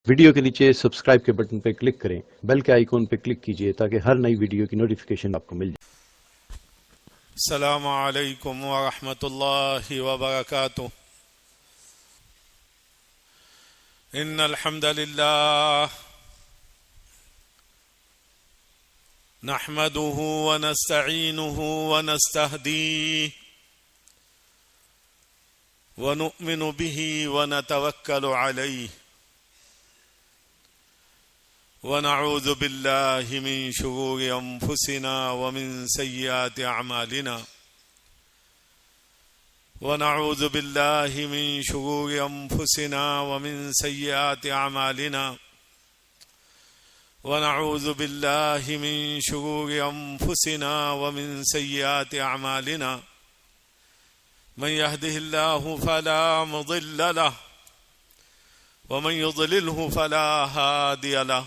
Video کے نیچے subscribe کے بٹن پہ کلک کریں، بیل کے آئیکن پہ کلک کیجئے تاکہ ہر نئی ویڈیو کی نوٹیفیکیشن آپ کو مل جائے۔ السلام علیکم ورحمۃ اللہ وبرکاتہ۔ ان الحمد للہ نحمده ونستعینه ونستهدیه ونؤمن به ونتوکل علیہ ونعوذ باللہ من شرور انفسنا ومن سیئات اعمالنا ونعوذ باللہ من شرور انفسنا ومن سیئات اعمالنا ونعوذ باللہ من شرور انفسنا ومن سیئات اعمالنا من يهده الله فلا مضل له ومن يضلله فلا هادي له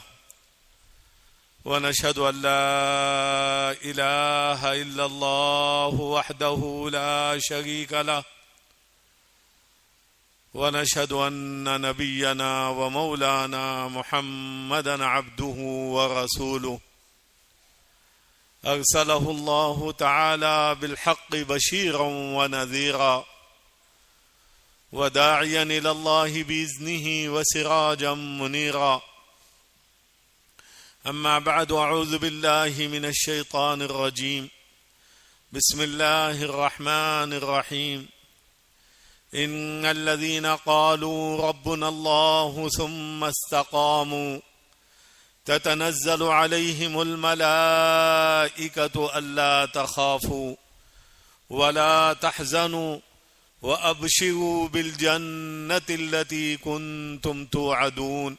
ونشهد أن لا إله إلا الله وحده لا شريك له ونشهد أن نبينا ومولانا محمدا عبده ورسوله أرسله الله تعالى بالحق بشيرا ونذيرا وداعيا إلى الله بإذنه وسراجا منيرا أما بعد أعوذ بالله من الشيطان الرجيم بسم الله الرحمن الرحيم إن الذين قالوا ربنا الله ثم استقاموا تتنزل عليهم الملائكة ألا تخافوا ولا تحزنوا وأبشروا بالجنة التي كنتم توعدون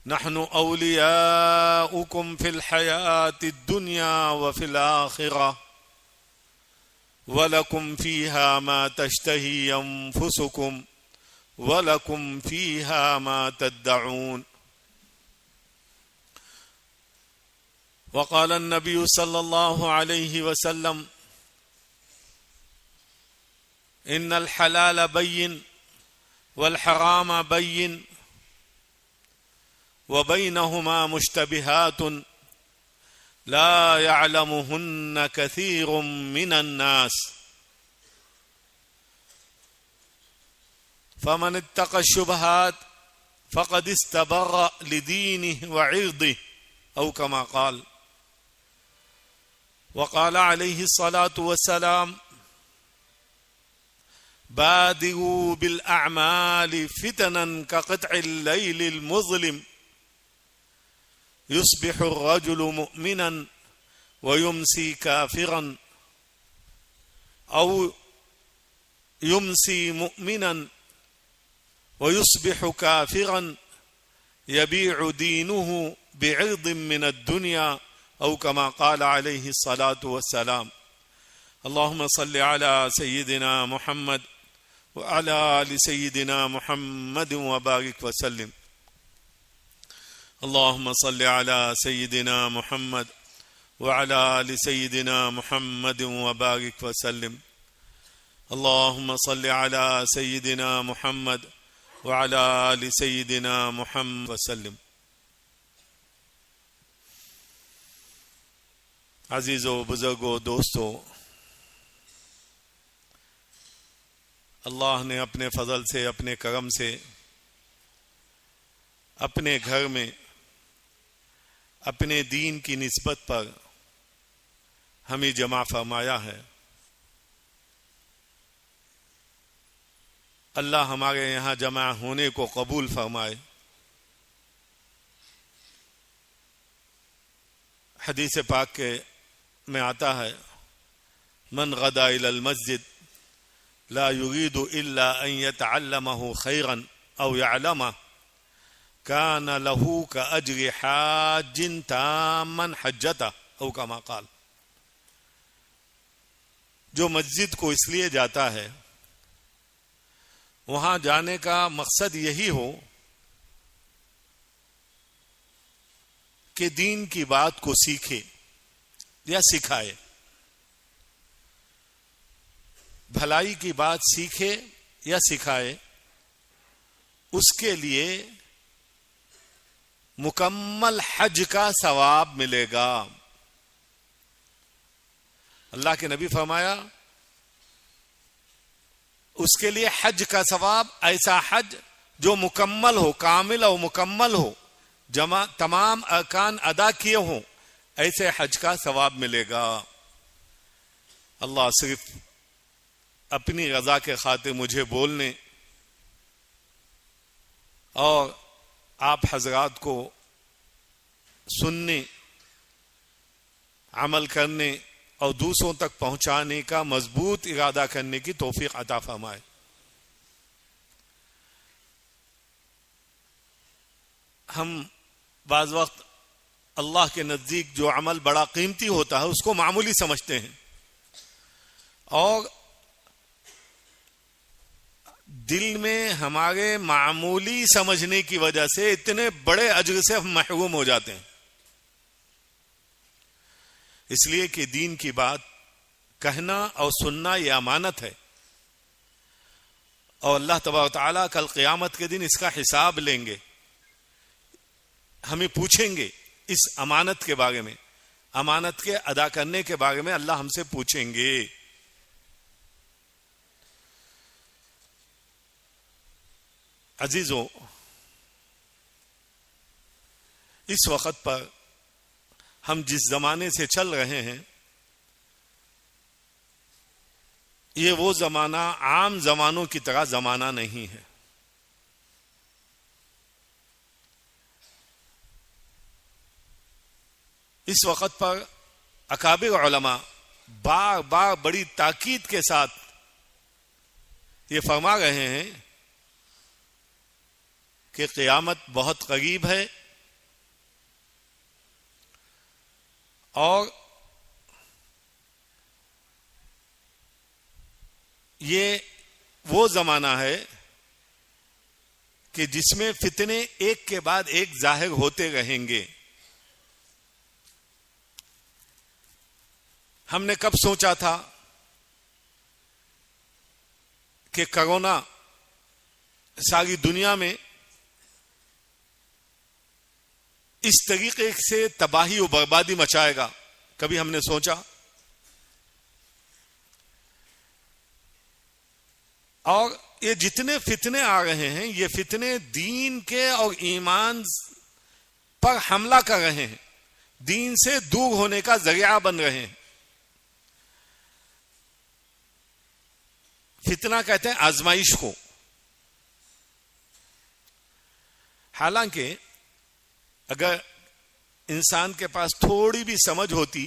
نحن أولياؤكم في الحياة الدنيا وفي الآخرة ولكم فيها ما تشتهي أنفسكم ولكم فيها ما تدعون وقال النبي صلى الله عليه وسلم إن الحلال بين والحرام بين وبينهما مشتبهات لا يعلمهن كثير من الناس فمن اتقى الشبهات فقد استبرأ لدينه وعرضه أو كما قال وقال عليه الصلاة والسلام بادروا بالأعمال فتنا كقطع الليل المظلم يصبح الرجل مؤمنا ويمسي كافرا أو يمسي مؤمنا ويصبح كافرا يبيع دينه بعرض من الدنيا أو كما قال عليه الصلاة والسلام اللهم صل على سيدنا محمد وعلى آل سيدنا محمد وبارك وسلم اللهم صل على سيدنا محمد وعلى آل سيدنا محمد وبارك وسلم اللهم صل على سيدنا محمد وعلى آل سيدنا محمد وسلم عزیزو بزرگو دوستو، اللہ نے اپنے فضل سے، اپنے کرم سے اپنے گھر میں اپنے دین کی نسبت پر ہمیں جمع فرمایا ہے۔ اللہ ہمارے یہاں جمع ہونے کو قبول فرمائے۔ حدیث پاک کے میں آتا ہے من غدا الى المسجد لا يريد الا ان يتعلمه خيرا او يعلمه كان له كأجر حاج تاما حجته او كما قال۔ جو مسجد کو اس لیے جاتا ہے وہاں جانے کا مقصد یہی ہو کہ دین کی بات کو سیکھے یا سکھائے، بھلائی کی بات سیکھے یا سکھائے، اس کے لیے مکمل حج کا ثواب ملے گا. اللہ کے نبی فرمایا اس کے لیے حج کا ثواب، ایسا حج جو مکمل ہو، کامل و مکمل ہو، تمام ارکان ادا کیے ہوں، ایسے حج کا ثواب ملے گا. اللہ صرف اپنی رضا کے خاطر مجھے بولنے اور آپ حضرات کو سننے، عمل کرنے اور دوسروں تک پہنچانے کا مضبوط ارادہ کرنے کی توفیق عطا فرمائے. ہم بعض وقت اللہ کے نزدیک جو عمل بڑا قیمتی ہوتا ہے اس کو معمولی سمجھتے ہیں، اور دل میں ہمارے معمولی سمجھنے کی وجہ سے اتنے بڑے اجر سے ہم محروم ہو جاتے ہیں. اس لیے کہ دین کی بات کہنا اور سننا یہ امانت ہے، اور اللہ تبارک و تعالیٰ کل قیامت کے دن اس کا حساب لیں گے. ہمیں پوچھیں گے اس امانت کے بارے میں، امانت کے ادا کرنے کے بارے میں اللہ ہم سے پوچھیں گے. عزیزوں، اس وقت پر ہم جس زمانے سے چل رہے ہیں، یہ وہ زمانہ عام زمانوں کی طرح زمانہ نہیں ہے. اس وقت پر اکابر علماء بار بار بڑی تاکید کے ساتھ یہ فرما رہے ہیں کہ قیامت بہت قریب ہے، اور یہ وہ زمانہ ہے کہ جس میں فتنے ایک کے بعد ایک ظاہر ہوتے رہیں گے. ہم نے کب سوچا تھا کہ کرونا ساری دنیا میں اس طریقے سے تباہی و بربادی مچائے گا؟ کبھی ہم نے سوچا؟ اور یہ جتنے فتنے آ رہے ہیں، یہ فتنے دین کے اور ایمان پر حملہ کر رہے ہیں، دین سے دور ہونے کا ذریعہ بن رہے ہیں. فتنہ کہتے ہیں آزمائش کو. حالانکہ اگر انسان کے پاس تھوڑی بھی سمجھ ہوتی،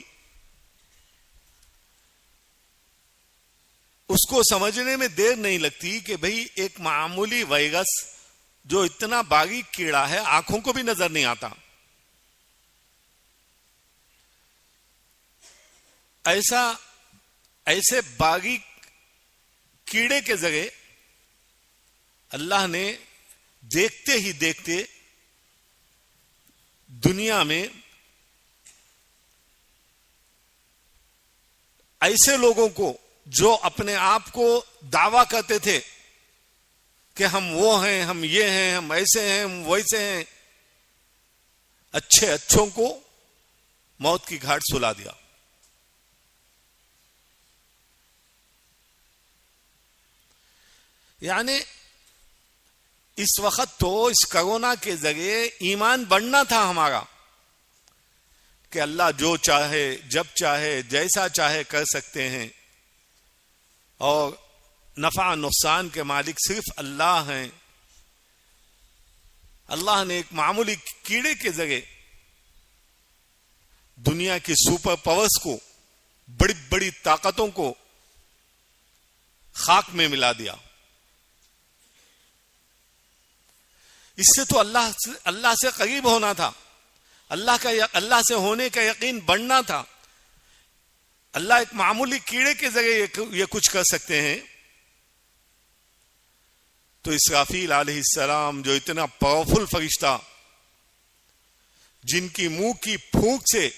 اس کو سمجھنے میں دیر نہیں لگتی کہ بھئی ایک معمولی وائرس جو اتنا باریک کیڑا ہے، آنکھوں کو بھی نظر نہیں آتا، ایسے باریک کیڑے کے ذریعے اللہ نے دیکھتے ہی دیکھتے دنیا میں ایسے لوگوں کو جو اپنے آپ کو دعویٰ کرتے تھے کہ ہم وہ ہیں، ہم یہ ہیں، ہم ایسے ہیں، ہم ویسے ہیں، اچھوں کو موت کی گھاٹ سلا دیا. یعنی اس وقت تو اس کرونا کے ذریعے ایمان بڑھنا تھا ہمارا کہ اللہ جو چاہے، جب چاہے، جیسا چاہے کر سکتے ہیں، اور نفع نقصان کے مالک صرف اللہ ہیں. اللہ نے ایک معمولی کیڑے کے ذریعے دنیا کی سپر پاورز کو، بڑی بڑی طاقتوں کو خاک میں ملا دیا. اس سے تو اللہ سے قریب ہونا تھا، اللہ سے ہونے کا یقین بڑھنا تھا. اللہ ایک معمولی کیڑے کے ذریعے یہ کچھ کر سکتے ہیں، تو اسرافیل علیہ السلام جو اتنا پاورفل فرشتہ، جن کی منہ کی پھونک سے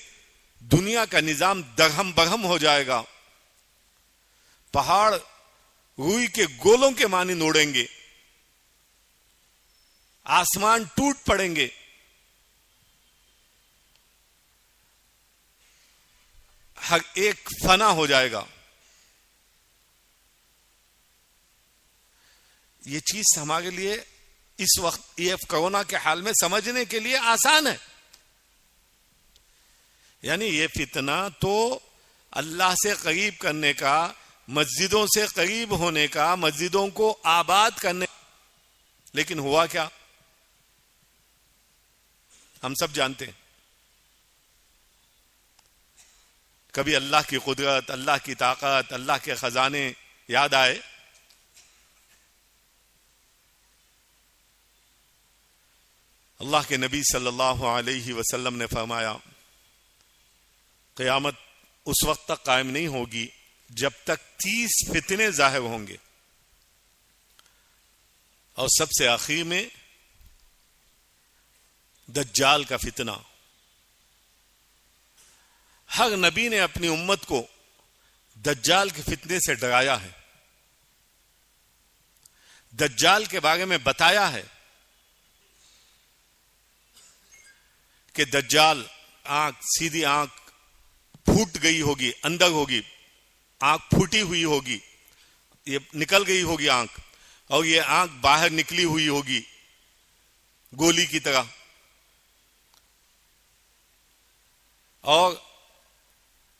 دنیا کا نظام درہم برہم ہو جائے گا، پہاڑ روئی کے گولوں کے مانند اڑیں گے، آسمان ٹوٹ پڑیں گے، ہر ایک فنا ہو جائے گا. یہ چیز ہمارے لیے اس وقت یہ کورونا کے حال میں سمجھنے کے لیے آسان ہے. یعنی یہ فتنہ تو اللہ سے قریب کرنے کا، مسجدوں سے قریب ہونے کا، مسجدوں کو آباد کرنے، لیکن ہوا کیا ہم سب جانتے ہیں. کبھی اللہ کی قدرت، اللہ کی طاقت، اللہ کے خزانے یاد آئے؟ اللہ کے نبی صلی اللہ علیہ وسلم نے فرمایا قیامت اس وقت تک قائم نہیں ہوگی جب تک 30 فتنے ظاہر ہوں گے، اور سب سے آخر میں دجال کا فتنہ. ہر نبی نے اپنی امت کو دجال کے فتنے سے ڈرایا ہے، دجال کے بارے میں بتایا ہے کہ دجال سیدھی آنکھ پھوٹ گئی ہوگی، اندر ہوگی، آنکھ پھوٹی ہوئی ہوگی، یہ نکل گئی ہوگی آنکھ، اور یہ آنکھ باہر نکلی ہوئی ہوگی گولی کی طرح، اور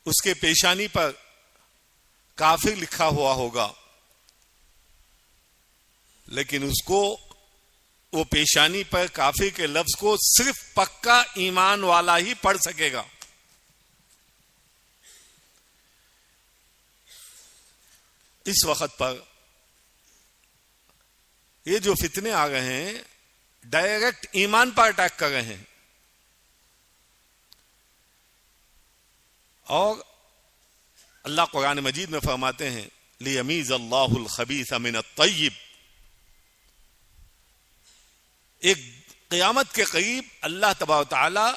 اس کے پیشانی پر کافر لکھا ہوا ہوگا، لیکن اس کو وہ پیشانی پر کافر کے لفظ کو صرف پکا ایمان والا ہی پڑھ سکے گا. اس وقت پر یہ جو فتنے آ رہے ہیں ڈائریکٹ ایمان پر اٹیک کر رہے ہیں، اور اللہ قرآن مجید میں فرماتے ہیں لیمیز اللہ الخبیث من الطیب. ایک قیامت کے قریب اللہ تبارک و تعالی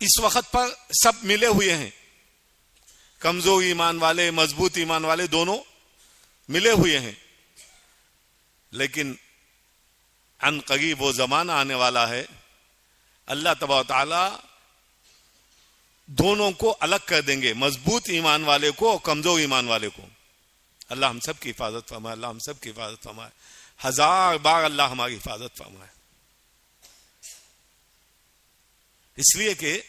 اس وقت پر سب ملے ہوئے ہیں، کمزور ایمان والے، مضبوط ایمان والے، دونوں ملے ہوئے ہیں، لیکن عن قریب وہ زمانہ آنے والا ہے اللہ تبارک و تعالی دونوں کو الگ کر دیں گے، مضبوط ایمان والے کو اور کمزور ایمان والے کو. اللہ ہم سب کی حفاظت فرمائے، اللہ ہم سب کی حفاظت فرمائے، 1000 بار اللہ ہماری حفاظت فرمائے. اس لیے کہ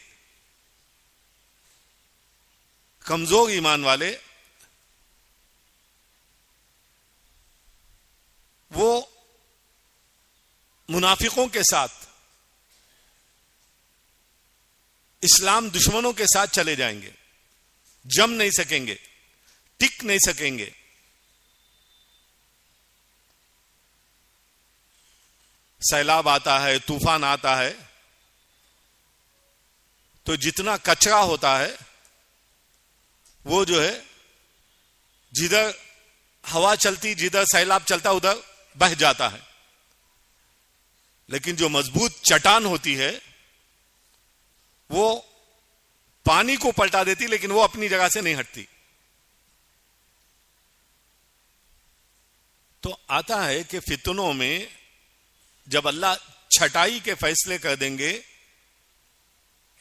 کمزور ایمان والے وہ منافقوں کے ساتھ، اسلام دشمنوں کے ساتھ چلے جائیں گے، جم نہیں سکیں گے، ٹک نہیں سکیں گے. سیلاب آتا ہے، طوفان آتا ہے، تو جتنا کچرا ہوتا ہے وہ جو ہے جدھر ہوا چلتی، جدھر سیلاب چلتا ادھر بہہ جاتا ہے، لیکن جو مضبوط چٹان ہوتی ہے وہ پانی کو پلٹا دیتی، لیکن وہ اپنی جگہ سے نہیں ہٹتی. تو آتا ہے کہ فتنوں میں جب اللہ چھٹائی کے فیصلے کر دیں گے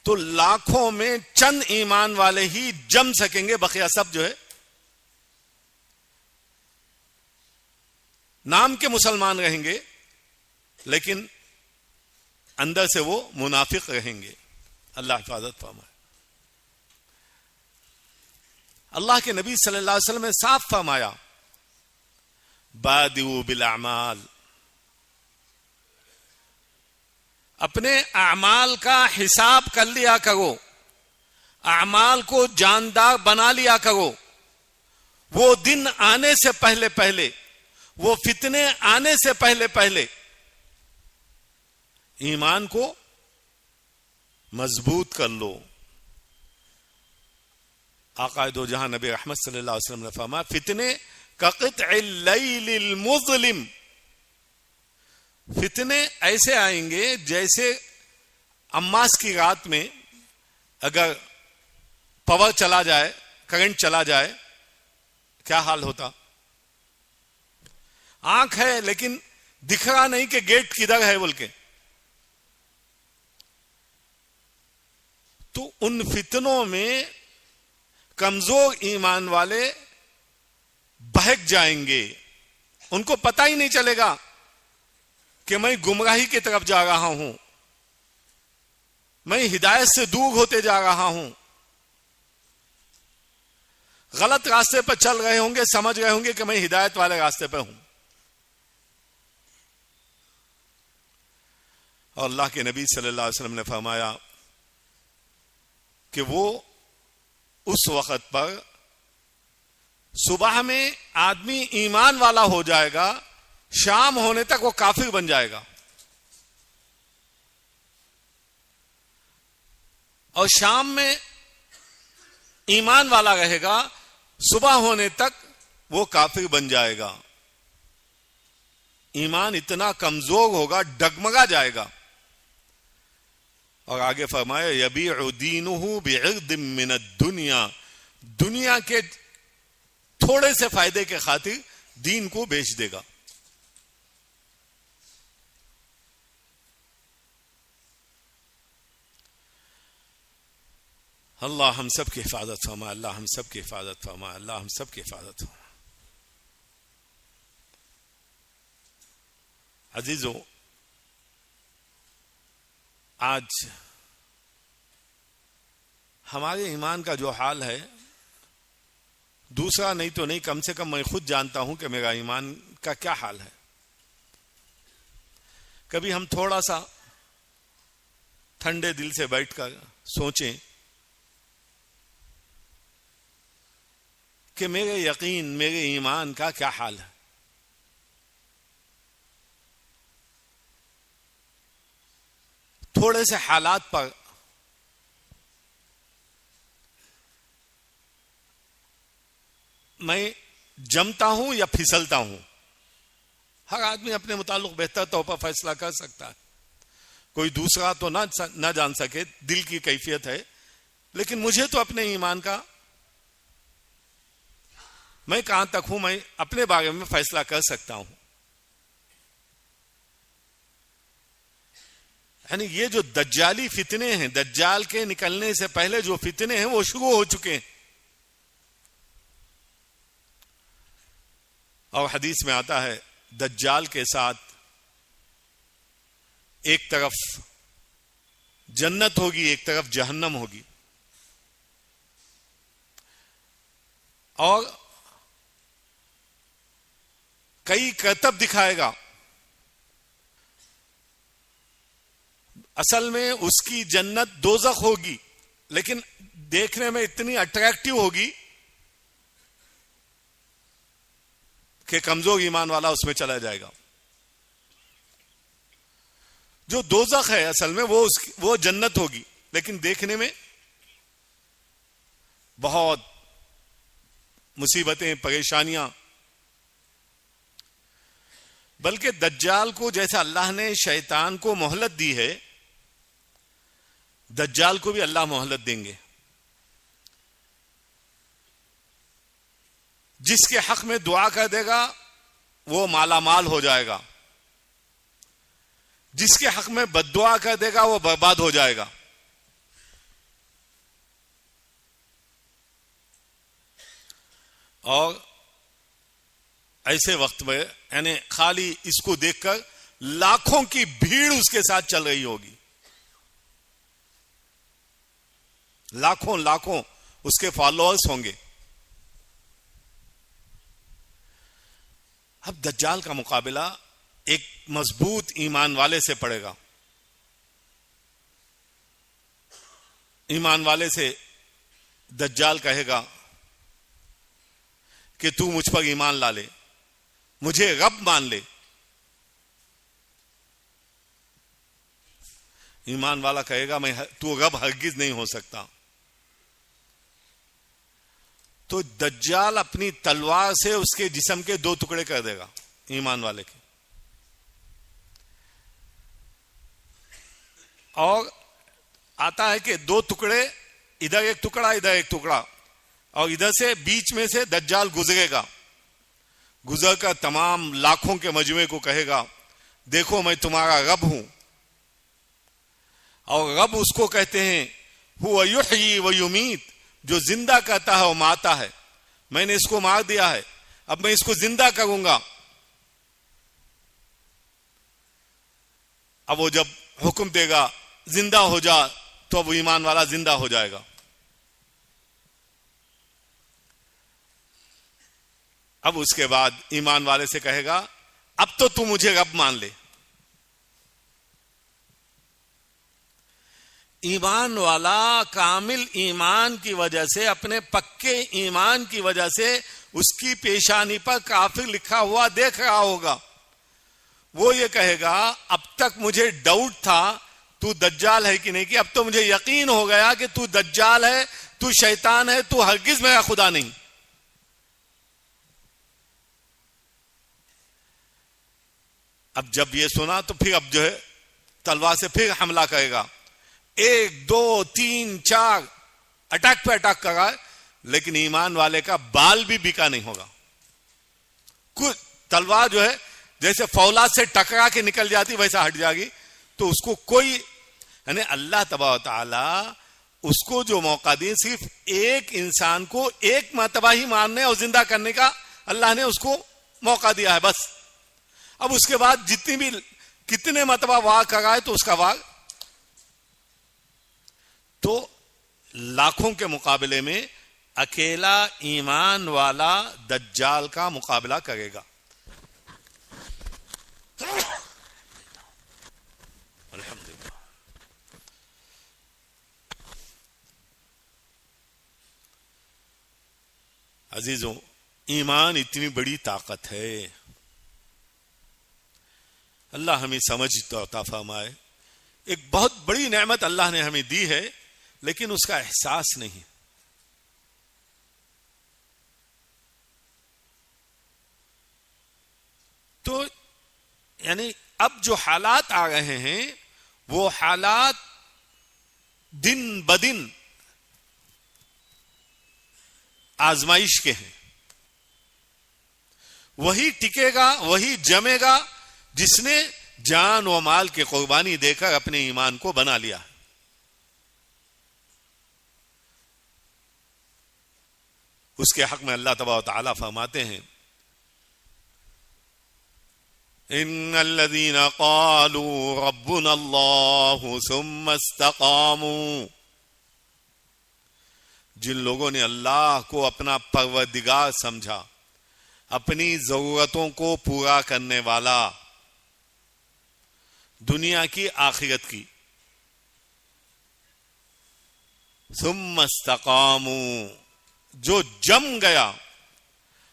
تو لاکھوں میں چند ایمان والے ہی جم سکیں گے، بقیہ سب جو ہے نام کے مسلمان رہیں گے لیکن اندر سے وہ منافق رہیں گے. اللہ حفاظت فرمائے. اللہ کے نبی صلی اللہ علیہ وسلم نے صاف فرمایا بادئوا بالاعمال، اپنے اعمال کا حساب کر لیا کرو، اعمال کو جاندار بنا لیا کرو. وہ دن آنے سے پہلے پہلے، وہ فتنے آنے سے پہلے پہلے ایمان کو مضبوط کر لو. آقا دو جہاں نبی رحمت صلی اللہ علیہ وسلم نے فرمایا فتنے کقطع اللیل المظلم، فتنے ایسے آئیں گے جیسے اماس کی رات میں اگر پاور چلا جائے، کرنٹ چلا جائے، کیا حال ہوتا. آنکھ ہے لیکن دکھ رہا نہیں کہ گیٹ کدھر ہے بول کے. تو ان فتنوں میں کمزور ایمان والے بہک جائیں گے. ان کو پتہ ہی نہیں چلے گا کہ میں گمراہی کی طرف جا رہا ہوں, میں ہدایت سے دور ہوتے جا رہا ہوں, غلط راستے پر چل رہے ہوں گے, سمجھ رہے ہوں گے کہ میں ہدایت والے راستے پہ ہوں. اور اللہ کے نبی صلی اللہ علیہ وسلم نے فرمایا کہ وہ اس وقت پر صبح میں آدمی ایمان والا ہو جائے گا, شام ہونے تک وہ کافر بن جائے گا, اور شام میں ایمان والا رہے گا, صبح ہونے تک وہ کافر بن جائے گا. ایمان اتنا کمزور ہوگا, ڈگمگا جائے گا. اور آگے فرمایا یبیع دینہ بعرض من الدنیا, دنیا کے تھوڑے سے فائدے کے خاطر دین کو بیچ دے گا. اللہ ہم سب کی حفاظت فرما, اللہ ہم سب کی حفاظت فرما, اللہ ہم سب کی حفاظت فرما. عزیزو, آج ہمارے ایمان کا جو حال ہے, دوسرا نہیں تو نہیں, کم سے کم میں خود جانتا ہوں کہ میرا ایمان کا کیا حال ہے. کبھی ہم تھوڑا سا ٹھنڈے دل سے بیٹھ کر سوچیں کہ میرے یقین, میرے ایمان کا کیا حال ہے. تھوڑے سے حالات پر میں جمتا ہوں یا پھسلتا ہوں. ہر آدمی اپنے متعلق بہتر طور پر فیصلہ کر سکتا ہے, کوئی دوسرا تو نہ جان سکے, دل کی کیفیت ہے. لیکن مجھے تو اپنے ایمان کا, میں کہاں تک ہوں, میں اپنے بارے میں فیصلہ کر سکتا ہوں. یعنی یہ جو دجالی فتنے ہیں, دجال کے نکلنے سے پہلے جو فتنے ہیں وہ شروع ہو چکے ہیں. اور حدیث میں آتا ہے دجال کے ساتھ ایک طرف جنت ہوگی, ایک طرف جہنم ہوگی. اور کئی کرتب دکھائے گا. اصل میں اس کی جنت دوزخ ہوگی, لیکن دیکھنے میں اتنی اٹریکٹیو ہوگی کہ کمزور ایمان والا اس میں چلا جائے گا. جو دوزخ ہے اصل میں وہ جنت ہوگی, لیکن دیکھنے میں بہت مصیبتیں, پریشانیاں. بلکہ دجال کو جیسا اللہ نے شیطان کو مہلت دی ہے, دجال کو بھی اللہ مہلت دیں گے. جس کے حق میں دعا کر دے گا وہ مالا مال ہو جائے گا, جس کے حق میں بد دعا کر دے گا وہ برباد ہو جائے گا. اور ایسے وقت میں یعنی خالی اس کو دیکھ کر لاکھوں کی بھیڑ اس کے ساتھ چل رہی ہوگی, لاکھوں اس کے فالوورز ہوں گے. اب دجال کا مقابلہ ایک مضبوط ایمان والے سے پڑے گا. ایمان والے سے دجال کہے گا کہ تو مجھ پر ایمان لا لے, مجھے رب مان لے. ایمان والا کہے گا تو رب ہرگز نہیں ہو سکتا. تو دجال اپنی تلوار سے اس کے جسم کے 2 ٹکڑے کر دے گا ایمان والے کے. اور آتا ہے کہ 2 ٹکڑے, ادھر ایک ٹکڑا, ادھر ایک ٹکڑا, اور ادھر سے بیچ میں سے دجال گزرے گا. گزر کر تمام لاکھوں کے مجموعے کو کہے گا دیکھو میں تمہارا رب ہوں. اور رب اس کو کہتے ہیں ہوا یحیی و یمیت، جو زندہ کرتا ہے اور مارتا ہے. میں نے اس کو مار دیا ہے، اب میں اس کو زندہ کروں گا. اب وہ جب حکم دے گا زندہ ہو جا تو اب وہ ایمان والا زندہ ہو جائے گا. اب اس کے بعد ایمان والے سے کہے گا اب تو مجھے رب مان لے. ایمان والا کامل ایمان کی وجہ سے، اپنے پکے ایمان کی وجہ سے اس کی پیشانی پر کافر لکھا ہوا دیکھ رہا ہوگا. وہ یہ کہے گا اب تک مجھے ڈاؤٹ تھا تو دجال ہے کہ نہیں، کہ اب تو مجھے یقین ہو گیا کہ تو دجال ہے، تو شیطان ہے، تو ہرگز میرا خدا نہیں. اب جب یہ سنا تو پھر اب جو ہے تلوار سے پھر حملہ کرے گا. 1 2 3 4 اٹیک پہ اٹیک کر رہا ہے، لیکن ایمان والے کا بال بھی بکا نہیں ہوگا. کچھ تلوار جو ہے جیسے فولاد سے ٹکرا کے نکل جاتی ویسا ہٹ جائے گی. تو اس کو کوئی، یعنی اللہ تبارک و تعالی اس کو جو موقع دی صرف ایک انسان کو ایک مرتبہ ہی مارنے اور زندہ کرنے کا اللہ نے اس کو موقع دیا ہے بس. اب اس کے بعد جتنی بھی کتنے مرتبہ وار کرا ہے تو اس کا وار تو لاکھوں کے مقابلے میں اکیلا ایمان والا دجال کا مقابلہ کرے گا. الحمدللہ. عزیزوں، ایمان اتنی بڑی طاقت ہے. اللہ ہمیں سمجھ تو عطا فرمائے. ایک بہت بڑی نعمت اللہ نے ہمیں دی ہے، لیکن اس کا احساس نہیں. تو یعنی اب جو حالات آ رہے ہیں وہ حالات دن بدن آزمائش کے ہیں. وہی ٹکے گا، وہی جمے گا جس نے جان و مال کی قربانی دے کر اپنے ایمان کو بنا لیا. اس کے حق میں اللہ تبارک و تعالی فرماتے ہیں ان الذين قالوا ربنا الله ثم استقاموا، جن لوگوں نے اللہ کو اپنا پروردگار سمجھا، اپنی ضرورتوں کو پورا کرنے والا، دنیا کی آخرت کی، ثم استقاموا، جو جم گیا.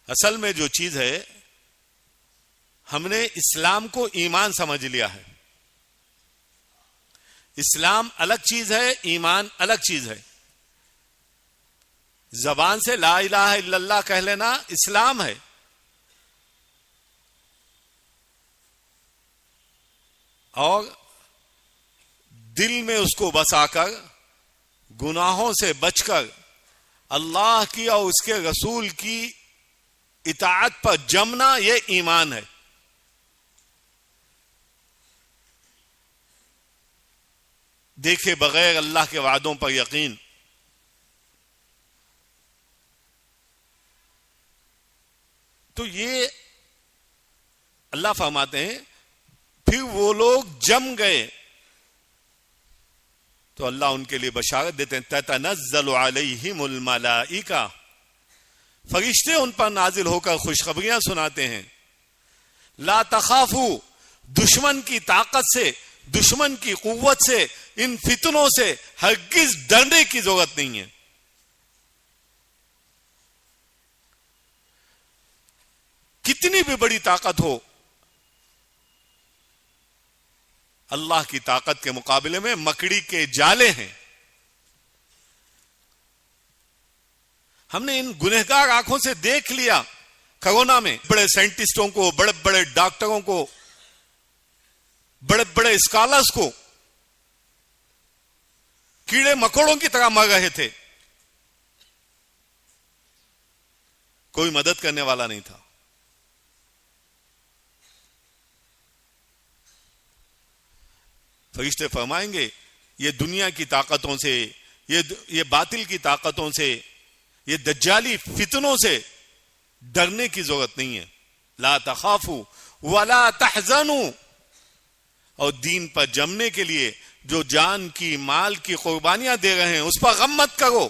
اصل میں جو چیز ہے، ہم نے اسلام کو ایمان سمجھ لیا ہے. اسلام الگ چیز ہے، ایمان الگ چیز ہے. زبان سے لا الہ الا اللہ کہہ لینا اسلام ہے، اور دل میں اس کو بسا کر گناہوں سے بچ کر اللہ کی اور اس کے رسول کی اطاعت پر جمنا، یہ ایمان ہے. دیکھے بغیر اللہ کے وعدوں پر یقین. تو یہ اللہ فرماتے ہیں پھر وہ لوگ جم گئے تو اللہ ان کے لیے بشارت دیتے ہیں تتنزل علیہم الملائکہ، فرشتے ان پر نازل ہو کر خوشخبریاں سناتے ہیں. لا تخافوا، دشمن کی طاقت سے، دشمن کی قوت سے، ان فتنوں سے ہرگز ڈرنے کی ضرورت نہیں ہے. کتنی بھی بڑی طاقت ہو، اللہ کی طاقت کے مقابلے میں مکڑی کے جالے ہیں. ہم نے ان گنہگار آنکھوں سے دیکھ لیا کورونا میں، بڑے سائنٹسٹوں کو، بڑے بڑے ڈاکٹروں کو، بڑے بڑے اسکالرز کو کیڑے مکوڑوں کی طرح مر رہے تھے، کوئی مدد کرنے والا نہیں تھا. فرشتے فرمائیں گے یہ دنیا کی طاقتوں سے، یہ باطل کی طاقتوں سے، یہ دجالی فتنوں سے ڈرنے کی ضرورت نہیں ہے. لا تخافوا ولا تحزنوا، اور دین پر جمنے کے لیے جو جان کی مال کی قربانیاں دے رہے ہیں اس پر غم مت کرو.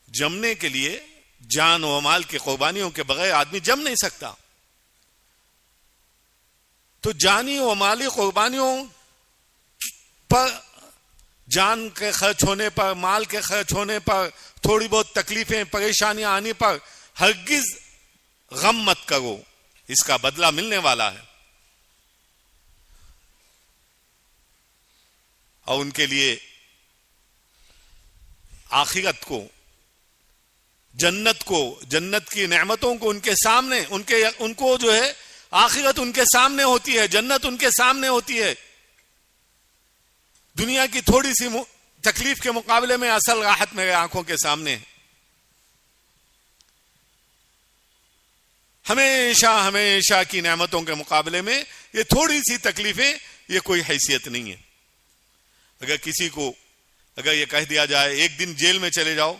جمنے کے لیے جان و مال کی قربانیوں کے بغیر آدمی جم نہیں سکتا. تو جانی و مالی قربانیوں پر، جان کے خرچ ہونے پر، مال کے خرچ ہونے پر، تھوڑی بہت تکلیفیں پریشانیاں آنے پر ہرگز غم مت کرو، اس کا بدلہ ملنے والا ہے. اور ان کے لیے آخرت کو، جنت کو، جنت کی نعمتوں کو ان کے سامنے، ان کو جو ہے آخرت ان کے سامنے ہوتی ہے، جنت ان کے سامنے ہوتی ہے. دنیا کی تھوڑی سی تکلیف کے مقابلے میں اصل راحت میرے آنکھوں کے سامنے ہے. ہمیشہ ہمیشہ کی نعمتوں کے مقابلے میں یہ تھوڑی سی تکلیفیں یہ کوئی حیثیت نہیں ہے. اگر کسی کو اگر یہ کہہ دیا جائے ایک دن جیل میں چلے جاؤ،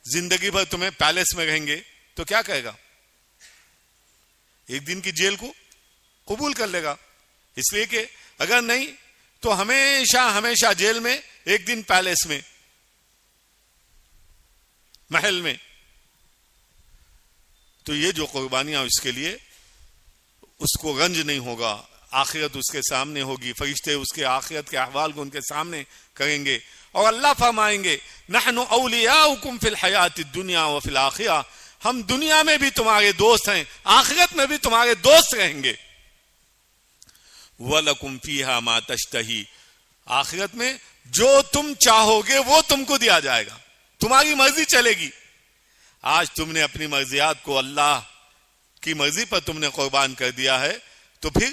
زندگی بھر تمہیں پیلس میں رہیں گے، تو کیا کہے گا؟ ایک دن کی جیل کو قبول کر لے گا، اس لیے کہ اگر نہیں تو ہمیشہ ہمیشہ جیل میں، ایک دن پیلس میں، محل میں. تو یہ جو قربانیاں اس کے لیے، اس کو رنج نہیں ہوگا. آخرت اس کے سامنے ہوگی، فرشتے اس کے آخرت کے احوال کو ان کے سامنے کریں گے. اور اللہ فرمائیں گے نحن اولیاؤکم فی الحیات الدنیا وفی الآخرہ، ہم دنیا میں بھی تمہارے دوست ہیں، آخرت میں بھی تمہارے دوست رہیں گے. وَلَكُمْ فِيهَا مَا تَشْتَهِي، آخرت میں جو تم چاہو گے وہ تم کو دیا جائے گا، تمہاری مرضی چلے گی. آج تم نے اپنی مرضیات کو اللہ کی مرضی پر تم نے قربان کر دیا ہے، تو پھر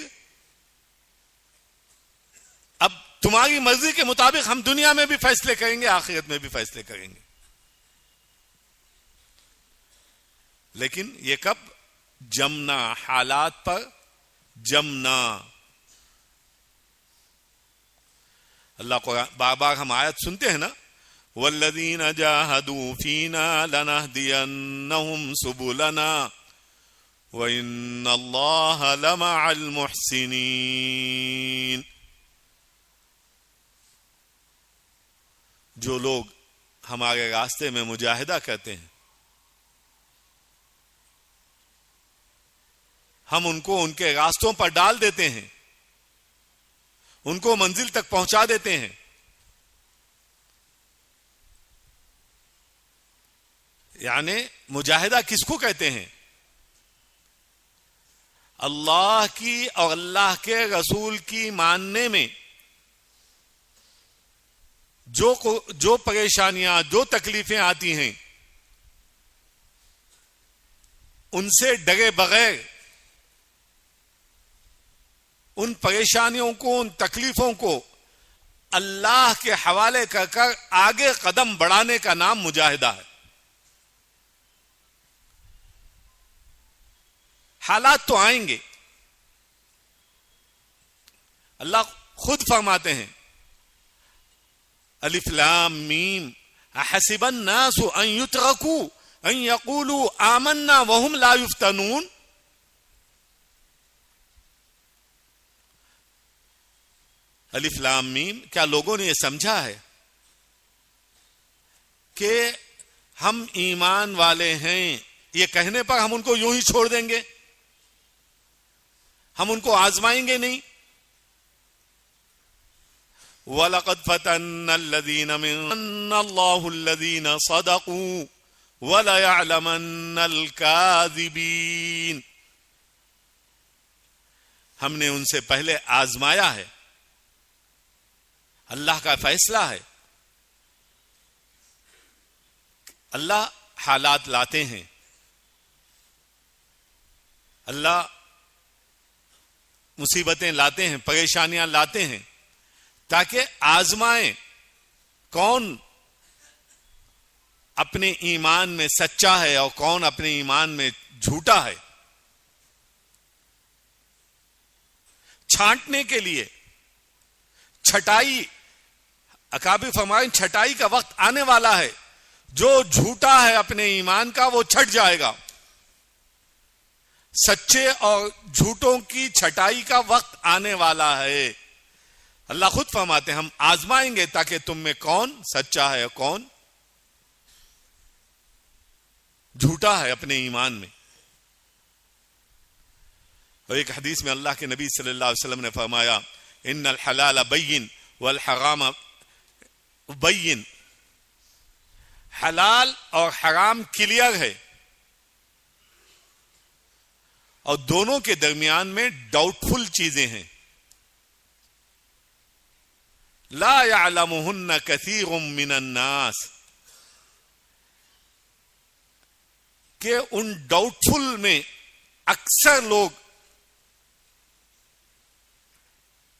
اب تمہاری مرضی کے مطابق ہم دنیا میں بھی فیصلے کریں گے، آخرت میں بھی فیصلے کریں گے. لیکن یہ کب؟ جمنا، حالات پر جمنا. اللہ قرآن بار بار ہم آیت سنتے ہیں نا، والذین جاہدوا فینا لنہدینہم سبلنا وان اللہ لمع المحسنین. جو لوگ ہمارے راستے میں مجاہدہ کرتے ہیں، ہم ان کو ان کے راستوں پر ڈال دیتے ہیں، ان کو منزل تک پہنچا دیتے ہیں. یعنی مجاہدہ کس کو کہتے ہیں؟ اللہ کی اور اللہ کے رسول کی ماننے میں جو پریشانیاں، جو تکلیفیں آتی ہیں، ان سے ڈرے بغیر، ان پریشانیوں کو، ان تکلیفوں کو اللہ کے حوالے کر کر آگے قدم بڑھانے کا نام مجاہدہ ہے. حالات تو آئیں گے. اللہ خود فرماتے ہیں الف لام میم احسب الناس ان يتركوا ان يقولوا آمنا وهم لا يفتنون. الف لام میم، کیا لوگوں نے یہ سمجھا ہے کہ ہم ایمان والے ہیں، یہ کہنے پر ہم ان کو یوں ہی چھوڑ دیں گے، ہم ان کو آزمائیں گے نہیں؟ وَلَقَدْ فَتَنَّ الَّذِينَ مِنَ اللَّهُ الَّذِينَ صَدَقُوا وَلَيَعْلَمَنَّ الْكَاذِبِينَ. ہم نے ان سے پہلے آزمایا ہے، اللہ کا فیصلہ ہے. اللہ حالات لاتے ہیں، اللہ مصیبتیں لاتے ہیں، پریشانیاں لاتے ہیں تاکہ آزمائیں کون اپنے ایمان میں سچا ہے اور کون اپنے ایمان میں جھوٹا ہے. چھانٹنے کے لیے چھٹائی، اکابر فرمائیں چھٹائی کا وقت آنے والا ہے، جو جھوٹا ہے اپنے ایمان کا وہ چھٹ جائے گا، سچے اور جھوٹوں کی چھٹائی کا وقت آنے والا ہے۔ اللہ خود فرماتے ہیں ہم آزمائیں گے تاکہ تم میں کون سچا ہے اور کون جھوٹا ہے اپنے ایمان میں۔ اور ایک حدیث میں اللہ کے نبی صلی اللہ علیہ وسلم نے فرمایا ان الحلال بین والحرام بین، حلال اور حرام کلیئر ہے اور دونوں کے درمیان میں ڈاؤٹ فل چیزیں ہیں۔ لا يعلمهن كثير من الناس، کہ ان ڈاؤٹ فل میں اکثر لوگ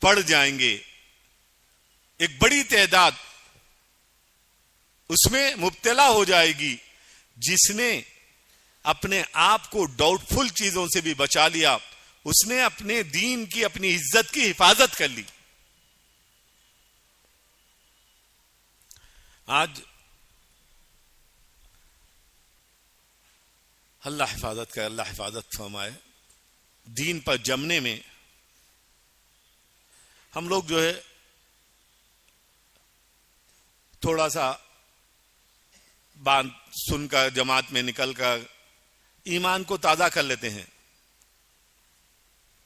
پڑ جائیں گے، ایک بڑی تعداد اس میں مبتلا ہو جائے گی، جس نے اپنے آپ کو ڈاؤٹ فل چیزوں سے بھی بچا لیا، اس نے اپنے دین کی اپنی عزت کی حفاظت کر لی۔ آج اللہ حفاظت کرے، اللہ حفاظت فرمائے، دین پر جمنے میں ہم لوگ جو ہے تھوڑا سا بات سن کر جماعت میں نکل کر ایمان کو تازہ کر لیتے ہیں،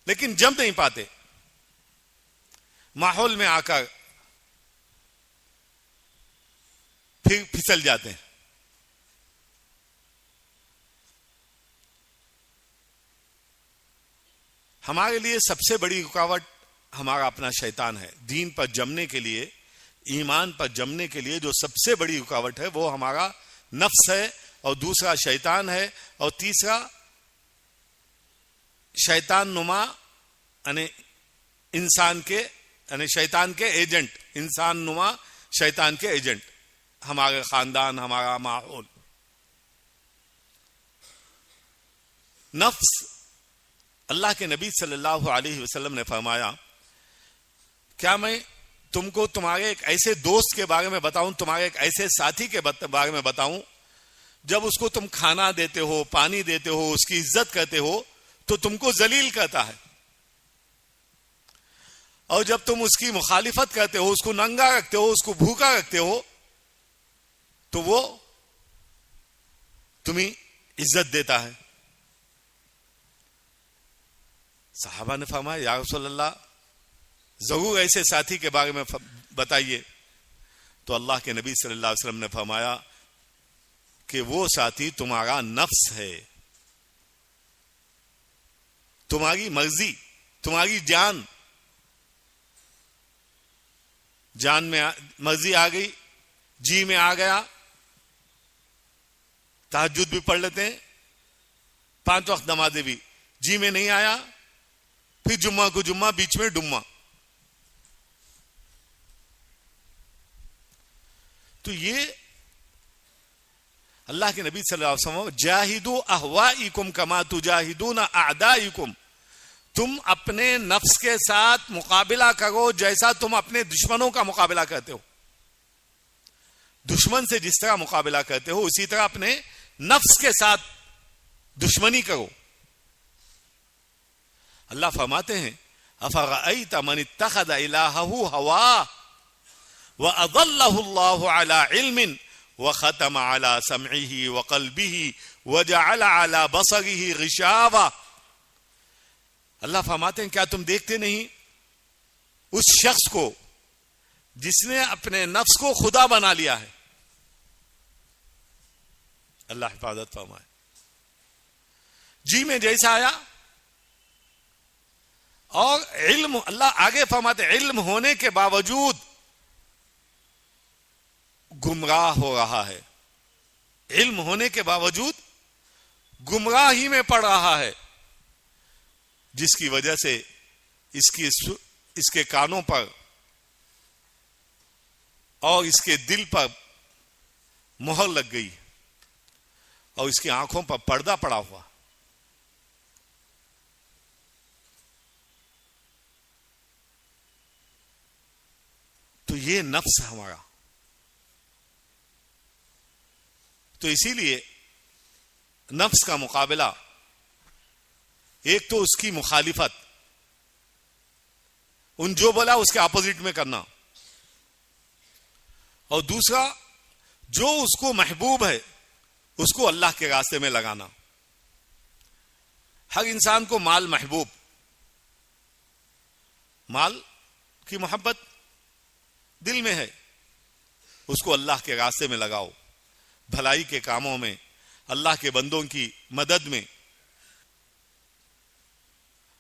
لیکن جم نہیں پاتے، ماحول میں آ کر پھر پھسل جاتے ہیں۔ ہمارے لیے سب سے بڑی رکاوٹ ہمارا اپنا شیطان ہے۔ دین پر جمنے کے لیے، ایمان پر جمنے کے لیے جو سب سے بڑی رکاوٹ ہے وہ ہمارا نفس ہے، اور دوسرا شیطان ہے، اور تیسرا شیطان نما یعنی انسان کے یعنی شیطان کے ایجنٹ، انسان نما شیطان کے ایجنٹ، ہمارے خاندان، ہمارا ماحول۔ نفس، اللہ کے نبی صلی اللہ علیہ وسلم نے فرمایا کیا میں تم کو تمہارے ایک ایسے دوست کے بارے میں بتاؤں، تمہارے ایک ایسے ساتھی کے بارے میں بتاؤں، جب اس کو تم کھانا دیتے ہو، پانی دیتے ہو، اس کی عزت کرتے ہو تو تم کو ذلیل کرتا ہے، اور جب تم اس کی مخالفت کرتے ہو، اس کو ننگا رکھتے ہو، اس کو بھوکا رکھتے ہو، تو وہ تمہیں عزت دیتا ہے۔ صحابہ نے فرمایا یا رسول اللہ ضرور ایسے ساتھی کے بارے میں بتائیے، تو اللہ کے نبی صلی اللہ علیہ وسلم نے فرمایا کہ وہ ساتھی تمہارا نفس ہے، تمہاری مرضی، تمہاری جان میں مرضی آ گئی، جی میں آ گیا، تہجد بھی پڑھ لیتے ہیں، 5 وقت نمازیں بھی، جی میں نہیں آیا، پھر جمعہ کو جمعہ، بیچ میں ڈمہ۔ تو یہ اللہ کے نبی صلی اللہ علیہ وسلم جاہدوا اہوائکم کما تجاہدون اعدائکم، تم اپنے نفس کے ساتھ مقابلہ کرو جیسا تم اپنے دشمنوں کا مقابلہ کرتے ہو۔ دشمن سے جس طرح مقابلہ کرتے ہو اسی طرح اپنے نفس کے ساتھ دشمنی کرو۔ اللہ فرماتے ہیں افرأیت من اتخذ الہہ ہواہ وَأَضَلَّهُ اللَّهُ عَلَى عِلْمٍ وَخَتَمَ عَلَى سَمْعِهِ وَقَلْبِهِ وَجَعَلَ عَلَى بَصَرِهِ غِشَاوَةً۔ اللہ فرماتے ہیں کیا تم دیکھتے نہیں اس شخص کو جس نے اپنے نفس کو خدا بنا لیا ہے؟ اللہ حفاظت فرمائے۔ جی میں جیسا آیا، اور علم، اللہ آگے فرماتے علم ہونے کے باوجود گمراہ ہو رہا ہے، علم ہونے کے باوجود گمراہی میں پڑ رہا ہے، جس کی وجہ سے اس کے کانوں پر اور اس کے دل پر مہر لگ گئی، اور اس کی آنکھوں پر پردہ پڑا ہوا۔ تو یہ نفس ہمارا. تو اسی لیے نفس کا مقابلہ، ایک تو اس کی مخالفت، ان جو بولا اس کے اپوزٹ میں کرنا، اور دوسرا جو اس کو محبوب ہے اس کو اللہ کے راستے میں لگانا. ہر انسان کو مال محبوب، مال کی محبت دل میں ہے، اس کو اللہ کے راستے میں لگاؤ، بھلائی کے کاموں میں، اللہ کے بندوں کی مدد میں،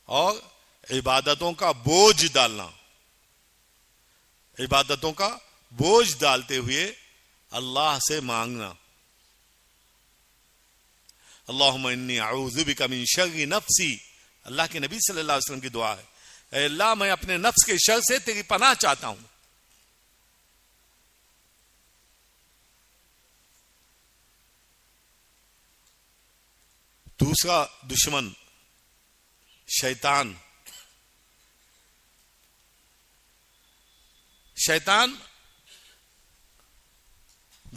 اور عبادتوں کا بوجھ ڈالنا، عبادتوں کا بوجھ ڈالتے ہوئے اللہ سے مانگنا. اللہم انی اعوذ بک من شر نفسی، اللہ کے نبی صلی اللہ علیہ وسلم کی دعا ہے، اے اللہ میں اپنے نفس کے شر سے تیری پناہ چاہتا ہوں. دوسرا دشمن شیطان. شیطان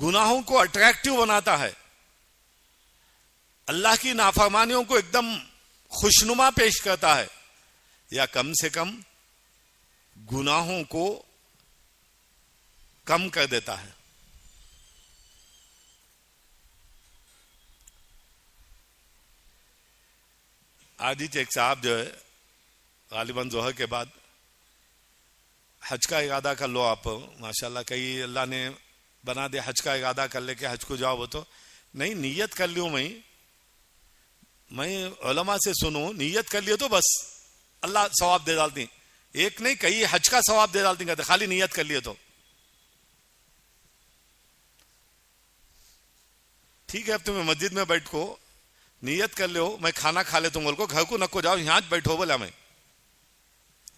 گناہوں کو اٹریکٹیو بناتا ہے، اللہ کی نافرمانیوں کو ایک دم خوشنما پیش کرتا ہے، یا کم سے کم گناہوں کو کم کر دیتا ہے. آج ہی ایک صاحب جو ہے غالباً ظہر کے بعد حج کا ارادہ کر لو آپ، ماشاءاللہ کئی اللہ نے بنا دے حج کا ارادہ کر لے کہ حج کو جاؤ، وہ تو نہیں، نیت کر لیوں. میں علماء سے سنوں نیت کر لیے تو بس اللہ ثواب دے ڈالتی، ایک نہیں کئی حج کا ثواب دے ڈالتی کہتے خالی نیت کر لیے تو ٹھیک ہے. اب تمہیں مسجد میں بیٹھ کو نیت کر لو میں کھانا کھا لے تم بول کو گھر کو نکو جاؤ یہاں بیٹھو، بولا میں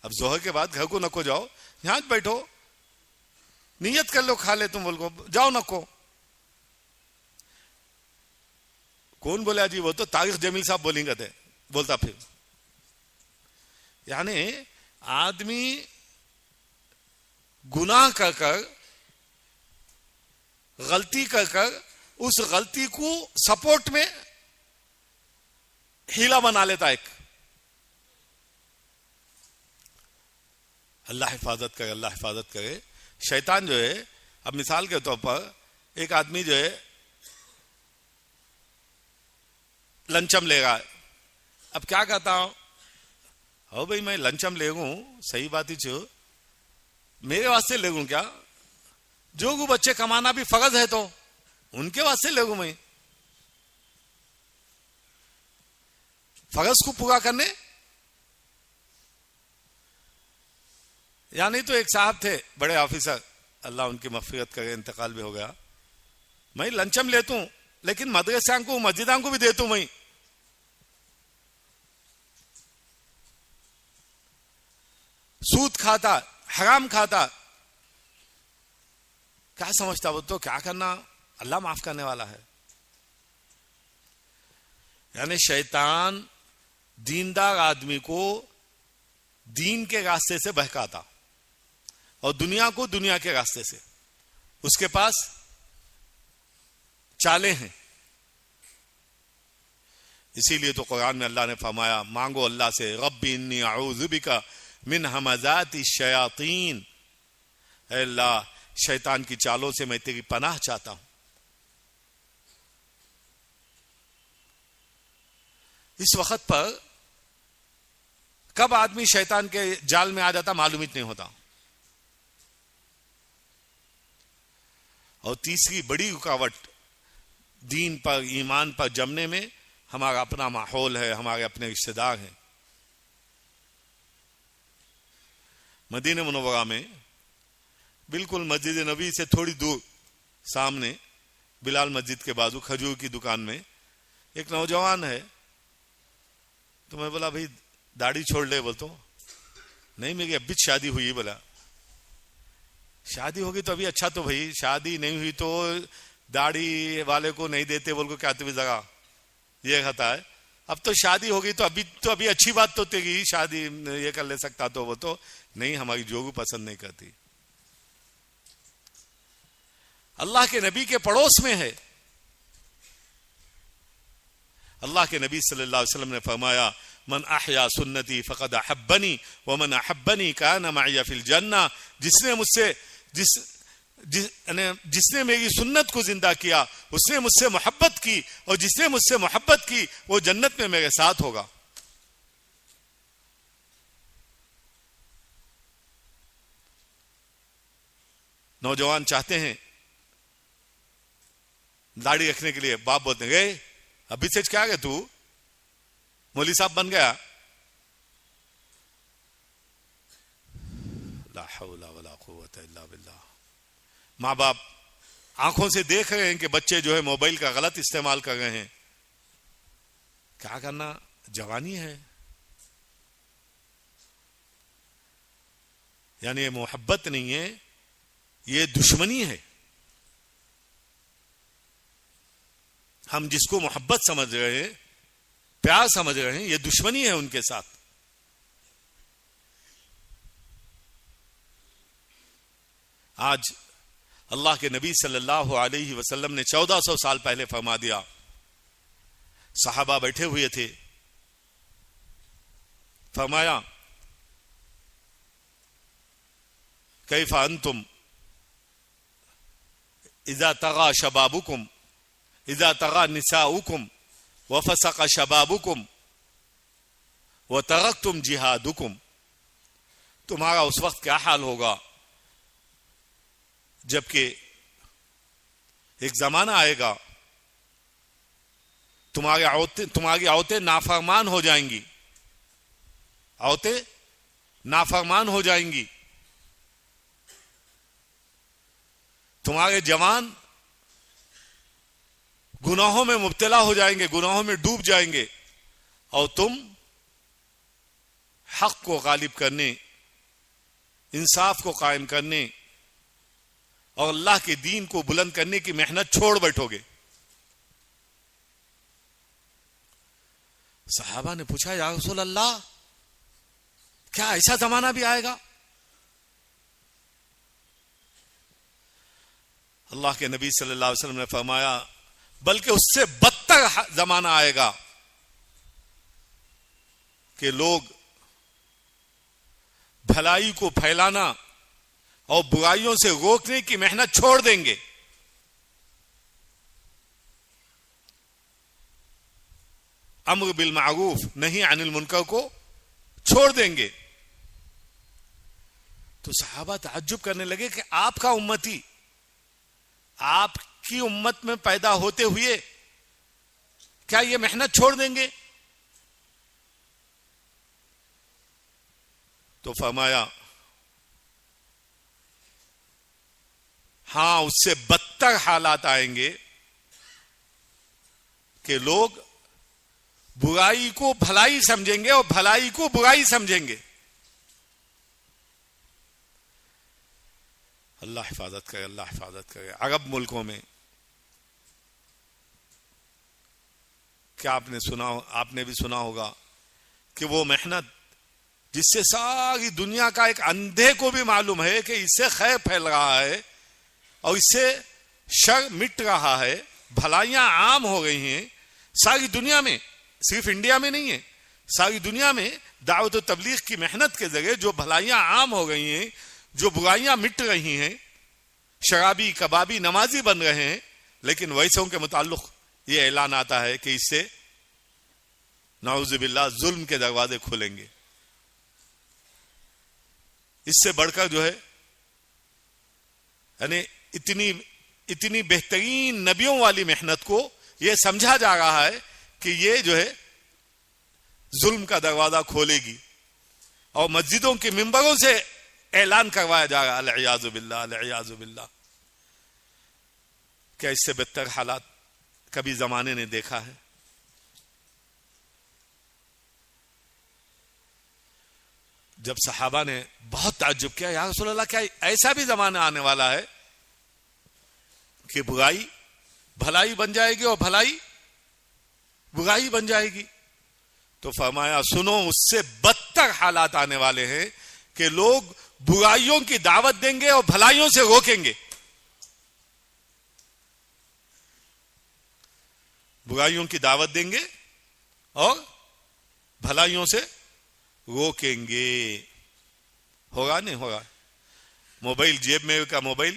اب ظہر کے بعد گھر کو نکو جاؤ یہاں بیٹھو، نیت کر لو کھا لے تم بول کو جاؤ نکو. کون بولے جی؟ وہ تو طارق جمیل صاحب بولیں گے بولتا. پھر یعنی آدمی گناہ کر کر، غلطی کر کر، اس غلطی کو سپورٹ میں ہیلا بنا لیتا. ایک اللہ حفاظت کرے، اللہ حفاظت کرے. شیطان جو ہے، اب مثال کے طور پر ایک آدمی جو ہے لنچم لے رہا ہے، اب کیا کہتا ہوں، ہو بھائی میں لنچم لے گوں صحیح بات ہی چھو، میرے واسطے لے گوں کیا؟ جو کو بچے کمانا بھی فرض ہے تو ان کے واسطے لے گوں میں، فرض کو پورا کرنے. یعنی تو ایک صاحب تھے بڑے آفیسر، اللہ ان کی مغفرت کرے، انتقال بھی ہو گیا. میں لنچم لیتا ہوں لیکن مدرسوں کو مسجدوں کو بھی دیتا ہوں. میں سود کھاتا، حرام کھاتا، کیا سمجھتا وہ تو کیا کرنا، اللہ معاف کرنے والا ہے. یعنی شیطان دیندار آدمی کو دین کے راستے سے بہکاتا اور دنیا کو دنیا کے راستے سے. اس کے پاس چالیں ہیں. اسی لیے تو قرآن میں اللہ نے فرمایا مانگو اللہ سے، رب انی اعوذ بک من ہمزات الشیاطین، اے اللہ شیطان کی چالوں سے میں تیری پناہ چاہتا ہوں. اس وقت پر کب آدمی شیطان کے جال میں آ جاتا معلوم ہی نہیں ہوتا. اور تیسری بڑی رکاوٹ دین پر، ایمان پر جمنے میں ہمارا اپنا ماحول ہے، ہمارے اپنے رشتہ دار ہیں. مدینہ منورہ میں بالکل مسجد نبی سے تھوڑی دور سامنے بلال مسجد کے بازو کھجور کی دکان میں ایک نوجوان ہے. تو میں بولا بھائی داڑھی چھوڑ لے، بول تو نہیں میری ابھی شادی ہوئی. بولا شادی ہوگی تو ابھی اچھا، تو بھائی شادی نہیں ہوئی تو داڑھی والے کو نہیں دیتے بول کو کیا تمہیں جگہ یہ کہتا ہے. اب تو شادی ہوگی تو ابھی اچھی بات تو تیری شادی یہ کر لے سکتا. تو وہ تو نہیں، ہماری جوگو پسند نہیں کرتی. اللہ کے نبی کے پڑوس میں ہے. اللہ کے نبی صلی اللہ علیہ وسلم نے فرمایا من احیا سنتی فقد احبنی ومن احبنی کان معی فی الجنہ. جس نے میری سنت کو زندہ کیا اس نے مجھ سے محبت کی, اور جس نے مجھ سے محبت کی وہ جنت میں میرے ساتھ ہوگا. نوجوان چاہتے ہیں داڑھی رکھنے کے لیے, باپ بولتے ہیں گئے ابھی سے کیا گئے تو مولوی صاحب بن گیا. لا حول ولا قوت الا باللہ. ماں باپ آنکھوں سے دیکھ رہے ہیں کہ بچے جو ہے موبائل کا غلط استعمال کر رہے ہیں. کیا کرنا, جوانی ہے. یعنی یہ محبت نہیں ہے, یہ دشمنی ہے. ہم جس کو محبت سمجھ رہے ہیں, پیار سمجھ رہے ہیں, یہ دشمنی ہے ان کے ساتھ. آج اللہ کے نبی صلی اللہ علیہ وسلم نے 1400 سال پہلے فرما دیا. صحابہ بیٹھے ہوئے تھے, فرمایا کیف انتم اذا طغى شبابكم اذا طغى نساؤكم وفسق شبابكم وتركتم جهادكم. تمہارا اس وقت کیا حال ہوگا جبکہ ایک زمانہ آئے گا تمہاری عورتیں نافرمان ہو جائیں گی, عورتیں نافرمان ہو جائیں گی, تمہارے جوان گناہوں میں مبتلا ہو جائیں گے, گناہوں میں ڈوب جائیں گے, اور تم حق کو غالب کرنے, انصاف کو قائم کرنے اور اللہ کے دین کو بلند کرنے کی محنت چھوڑ بیٹھو گے. صحابہ نے پوچھا یا رسول اللہ کیا ایسا زمانہ بھی آئے گا؟ اللہ کے نبی صلی اللہ علیہ وسلم نے فرمایا بلکہ اس سے بدتر زمانہ آئے گا کہ لوگ بھلائی کو پھیلانا اور برائیوں سے روکنے کی محنت چھوڑ دیں گے. امر بالمعروف نہیں عن المنکر کو چھوڑ دیں گے. تو صحابہ تعجب کرنے لگے کہ آپ کا امتی, آپ کی امت میں پیدا ہوتے ہوئے کیا یہ محنت چھوڑ دیں گے؟ تو فرمایا ہاں, اس سے بدتر حالات آئیں گے کہ لوگ برائی کو بھلائی سمجھیں گے اور بھلائی کو برائی سمجھیں گے. اللہ حفاظت کرے, اللہ حفاظت کرے. عرب ملکوں میں کیا آپ نے بھی سنا ہوگا کہ وہ محنت جس سے ساری دنیا کا ایک اندھے کو بھی معلوم ہے کہ اس سے خیر پھیل رہا ہے اور اس سے شر مٹ رہا ہے, بھلائیاں عام ہو گئی ہیں ساری دنیا میں, صرف انڈیا میں نہیں ہے, ساری دنیا میں دعوت و تبلیغ کی محنت کے ذریعے جو بھلائیاں عام ہو گئی ہیں, جو برائیاں مٹ رہی ہیں, شرابی کبابی نمازی بن رہے ہیں, لیکن ویسوں کے متعلق یہ اعلان آتا ہے کہ اس سے نعوذ باللہ ظلم کے دروازے کھلیں گے. اس سے بڑھ کر جو ہے یعنی اتنی بہترین نبیوں والی محنت کو یہ سمجھا جا رہا ہے کہ یہ جو ہے ظلم کا دروازہ کھولے گی, اور مسجدوں کے ممبروں سے اعلان کروایا جا رہا ہے العیاذ باللہ, العیاذ باللہ. کیا اس سے بہتر حالات کبھی زمانے نے دیکھا ہے؟ جب صحابہ نے بہت تعجب کیا یا رسول اللہ کیا ایسا بھی زمانہ آنے والا ہے کہ برائی بھلائی بن جائے گی اور بھلائی برائی بن جائے گی؟ تو فرمایا سنو, اس سے بدتر حالات آنے والے ہیں کہ لوگ برائیوں کی دعوت دیں گے اور بھلائیوں سے روکیں گے. برائیوں کی دعوت دیں گے اور بھلائیوں سے روکیں گے. ہوگا نہیں ہوگا؟ موبائل جیب میں کا موبائل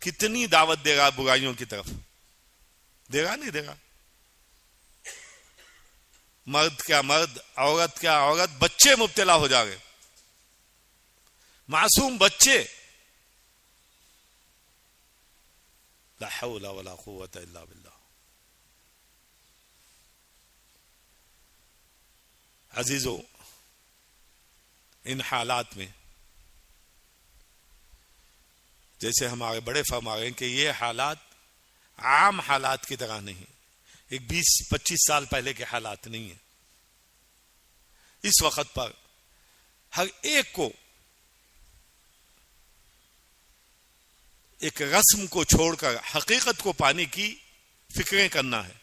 کتنی دعوت دے گا برائیوں کی طرف؟ دے گا نہیں دے گا؟ مرد کیا مرد، عورت کیا عورت، بچے مبتلا ہو جا گئے، معصوم بچے. لا حول ولا قوت الا باللہ. عزیزو، ان حالات میں جیسے ہمارے بڑے فرما رہے ہیں کہ یہ حالات عام حالات کی طرح نہیں، ایک 20-25 سال پہلے کے حالات نہیں ہیں. اس وقت پر ہر ایک کو ایک رسم کو چھوڑ کر حقیقت کو پانے کی فکریں کرنا ہے.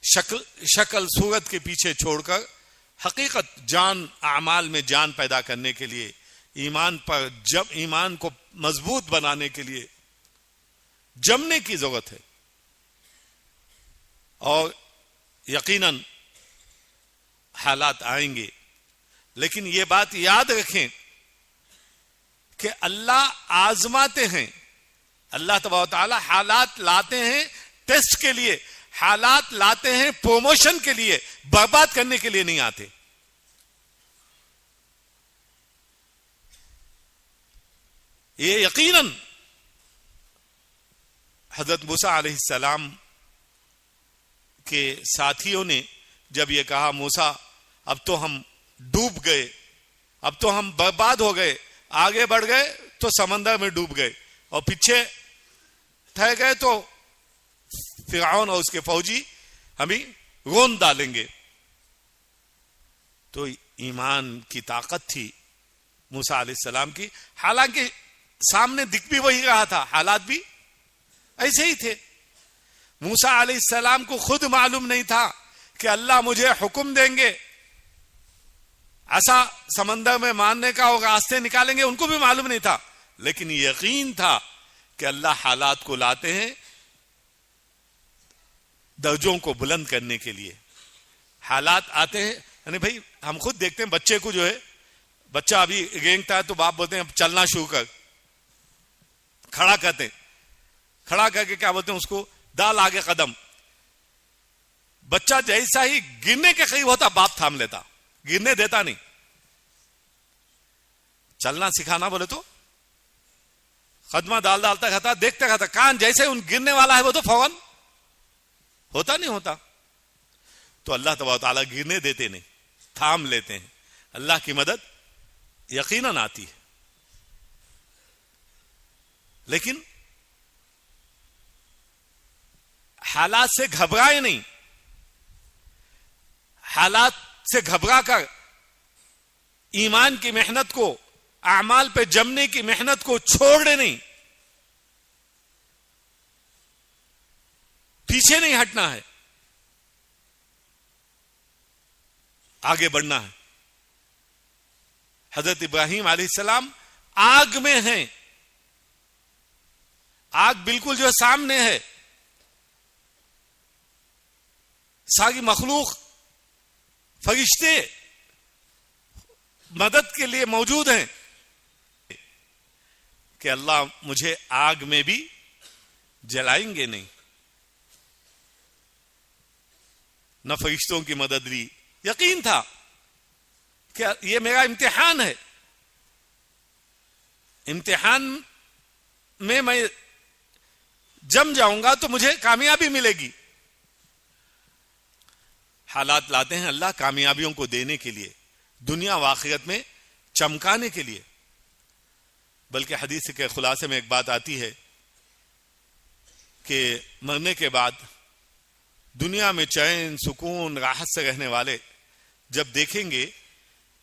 شکل صورت کے پیچھے چھوڑ کر حقیقت، جان، اعمال میں جان پیدا کرنے کے لیے، ایمان کو مضبوط بنانے کے لیے جمنے کی ضرورت ہے. اور یقیناً حالات آئیں گے، لیکن یہ بات یاد رکھیں کہ اللہ آزماتے ہیں. اللہ تبارک و تعالی حالات لاتے ہیں ٹیسٹ کے لیے، حالات لاتے ہیں پروموشن کے لیے، برباد کرنے کے لیے نہیں آتے. یہ یقیناً حضرت موسیٰ علیہ السلام کے ساتھیوں نے جب یہ کہا موسیٰ اب تو ہم ڈوب گئے، اب تو ہم برباد ہو گئے، آگے بڑھ گئے تو سمندر میں ڈوب گئے اور پیچھے ٹھہر گئے تو فرعون اور اس کے فوجی ہمیں رون ڈالیں گے. تو ایمان کی طاقت تھی موسیٰ علیہ السلام کی، حالانکہ سامنے دکھ بھی وہی رہا تھا، حالات بھی ایسے ہی تھے. موسیٰ علیہ السلام کو خود معلوم نہیں تھا کہ اللہ مجھے حکم دیں گے ایسا سمندر میں مارنے کا اور راستے نکالیں گے، ان کو بھی معلوم نہیں تھا، لیکن یقین تھا کہ اللہ حالات کو لاتے ہیں درجوں کو بلند کرنے کے لیے. حالات آتے ہیں، یعنی بھائی ہم خود دیکھتے ہیں بچے کو، جو ہے بچہ ابھی رینگتا ہے تو باپ بولتے ہیں چلنا شروع کر، کھڑا کرتے ہیں، کھڑا کر کے کیا بولتے ہیں اس کو، ڈال آگے قدم. بچہ جیسا ہی گرنے کے قریب ہوتا باپ تھام لیتا، گرنے دیتا نہیں. چلنا سکھانا بولے تو قدمہ ڈالتا رہتا، دیکھتا رہتا، کان جیسے ان گرنے والا ہے وہ تو فوراً ہوتا نہیں ہوتا. تو اللہ تبارک و تعالیٰ گرنے دیتے نہیں، تھام لیتے ہیں. اللہ کی مدد یقیناً آتی ہے، لیکن حالات سے گھبرائے نہیں. حالات سے گھبرا کر ایمان کی محنت کو، اعمال پہ جمنے کی محنت کو چھوڑنے نہیں، پیچھے نہیں ہٹنا ہے، آگے بڑھنا ہے. حضرت ابراہیم علیہ السلام آگ میں ہیں، آگ بالکل جو سامنے ہے، ساری مخلوق، فرشتے مدد کے لیے موجود ہیں کہ اللہ مجھے آگ میں بھی جلائیں گے نہیں. نہ فرشتوں کی مدد لی، یقین تھا کہ یہ میرا امتحان ہے، امتحان میں جم جاؤں گا تو مجھے کامیابی ملے گی. حالات لاتے ہیں اللہ کامیابیوں کو دینے کے لیے، دنیا و آخرت میں چمکانے کے لیے. بلکہ حدیث کے خلاصے میں ایک بات آتی ہے کہ مرنے کے بعد دنیا میں چین، سکون، راحت سے رہنے والے جب دیکھیں گے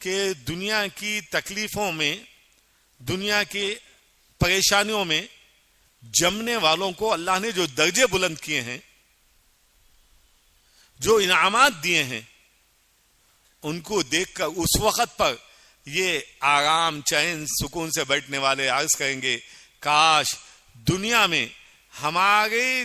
کہ دنیا کی تکلیفوں میں، دنیا کی پریشانیوں میں جمنے والوں کو اللہ نے جو درجے بلند کیے ہیں، جو انعامات دیے ہیں، ان کو دیکھ کر اس وقت پر یہ آرام، چین، سکون سے بیٹھنے والے عرض کریں گے کاش دنیا میں ہمارے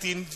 3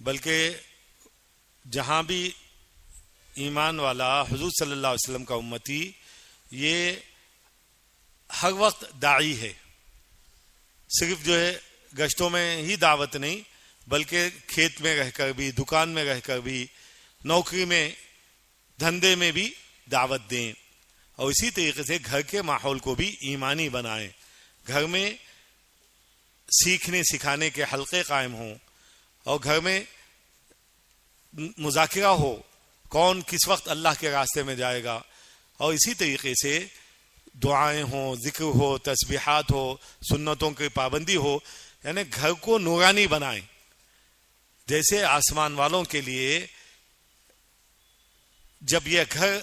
بلکہ جہاں بھی ایمان والا حضور صلی اللہ علیہ وسلم کا امتی یہ ہر وقت داعی ہے. صرف جو ہے گشتوں میں ہی دعوت نہیں بلکہ کھیت میں رہ کر بھی، دکان میں رہ کر بھی، نوکری میں، دھندے میں بھی دعوت دیں. اور اسی طریقے سے گھر کے ماحول کو بھی ایمانی بنائیں. گھر میں سیکھنے سکھانے کے حلقے قائم ہوں اور گھر میں مذاکرہ ہو کون کس وقت اللہ کے راستے میں جائے گا. اور اسی طریقے سے دعائیں ہوں، ذکر ہو، تسبیحات ہو، سنتوں کی پابندی ہو. یعنی گھر کو نورانی بنائیں. جیسے آسمان والوں کے لیے جب یہ گھر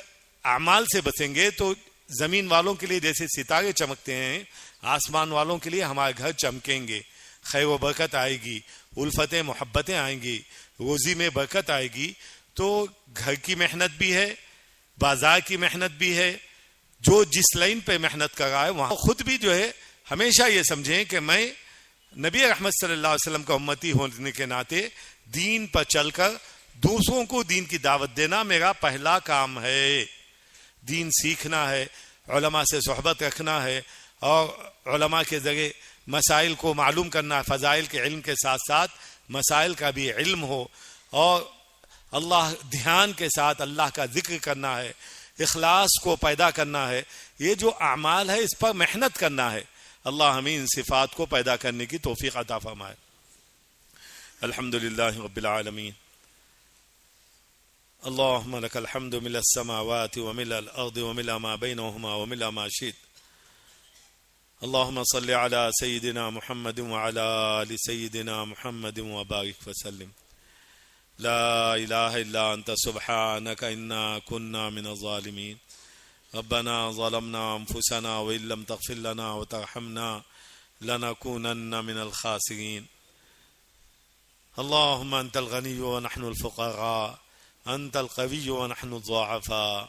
اعمال سے بسیں گے تو زمین والوں کے لیے جیسے ستارے چمکتے ہیں، آسمان والوں کے لیے ہمارے گھر چمکیں گے. خیر و برکت آئے گی، الفتیں محبتیں آئیں گی، روزی میں برکت آئے گی. تو گھر کی محنت بھی ہے، بازار کی محنت بھی ہے. جو جس لائن پہ محنت کر رہا ہے وہاں خود بھی جو ہے ہمیشہ یہ سمجھیں کہ میں نبی رحمت صلی اللہ علیہ وسلم کا امتی ہونے کے ناطے دین پر چل کر دوسروں کو دین کی دعوت دینا میرا پہلا کام ہے. دین سیکھنا ہے، علماء سے صحبت رکھنا ہے اور علماء کے ذریعے مسائل کو معلوم کرنا ہے. فضائل کے علم کے ساتھ ساتھ مسائل کا بھی علم ہو اور اللہ دھیان کے ساتھ اللہ کا ذکر کرنا ہے، اخلاص کو پیدا کرنا ہے. یہ جو اعمال ہے اس پر محنت کرنا ہے. اللہ ہمیں ان صفات کو پیدا کرنے کی توفیق عطا فرمائے. الحمدللہ رب العالمین. اللهم لك الحمد ملء السماوات وملء الأرض وملء ما بينهما وملء ما شئت. اللهم صل على سيدنا محمد وعلى آل سيدنا محمد وبارك وسلم. لا إله إلا أنت سبحانك إنا كنا من الظالمين. ربنا ظلمنا أنفسنا وإن لم تغفر لنا وترحمنا لنكونن من الخاسرين. اللهم أنت الغني ونحن الفقراء، أنت القوي ونحن الضعفاء.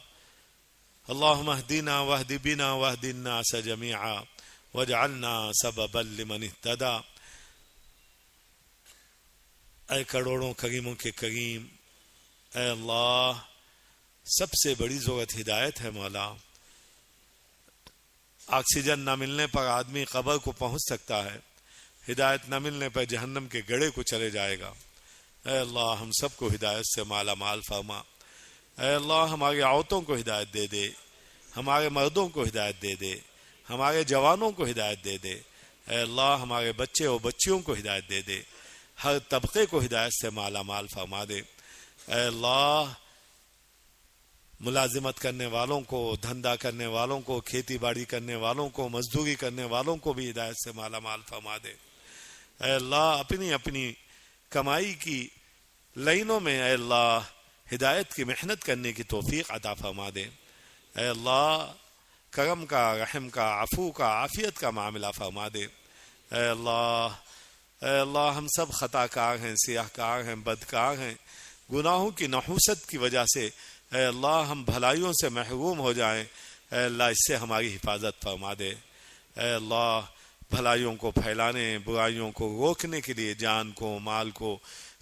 اللهم اهدنا واهد بنا واهد الناس جميعا واجعلنا سببا لمن اهتدى. اے کروڑوں کریموں کے کریم، اے اللہ سب سے بڑی ضرورت ہدایت ہے مولا. آکسیجن نہ ملنے پر آدمی قبر کو پہنچ سکتا ہے، ہدایت نہ ملنے پر جہنم کے گڑھے کو چلے جائے گا. اے اللہ ہم سب کو ہدایت سے مالا مال فرما. اے اللہ ہماری عورتوں کو ہدایت دے دے، ہمارے مردوں کو ہدایت دے دے، ہمارے جوانوں کو ہدایت دے دے. اے اللہ ہمارے بچے اور بچیوں کو ہدایت دے دے، ہر طبقے کو ہدایت سے مالا مال فرما دے. اے اللہ ملازمت کرنے والوں کو، دھندا کرنے والوں کو، کھیتی باڑی کرنے والوں کو، مزدوری کرنے والوں کو بھی ہدایت سے مالا مال فرما دے. اے اللہ اپنی اپنی کمائی کی لائنوں میں اے اللہ ہدایت کی محنت کرنے کی توفیق عطا فرما دے. اے اللہ کرم کا، رحم کا، عفو کا، عافیت کا معاملہ فرما دے. اے اللہ ہم سب خطا کار ہیں، سیاہ کار ہیں، بدکار ہیں. گناہوں کی نحوست کی وجہ سے اے اللہ ہم بھلائیوں سے محروم ہو جائیں. اے اللہ اس سے ہماری حفاظت فرما دے. اے اللہ بھلائیوں کو پھیلانے، برائیوں کو روکنے کے لیے جان کو، مال کو،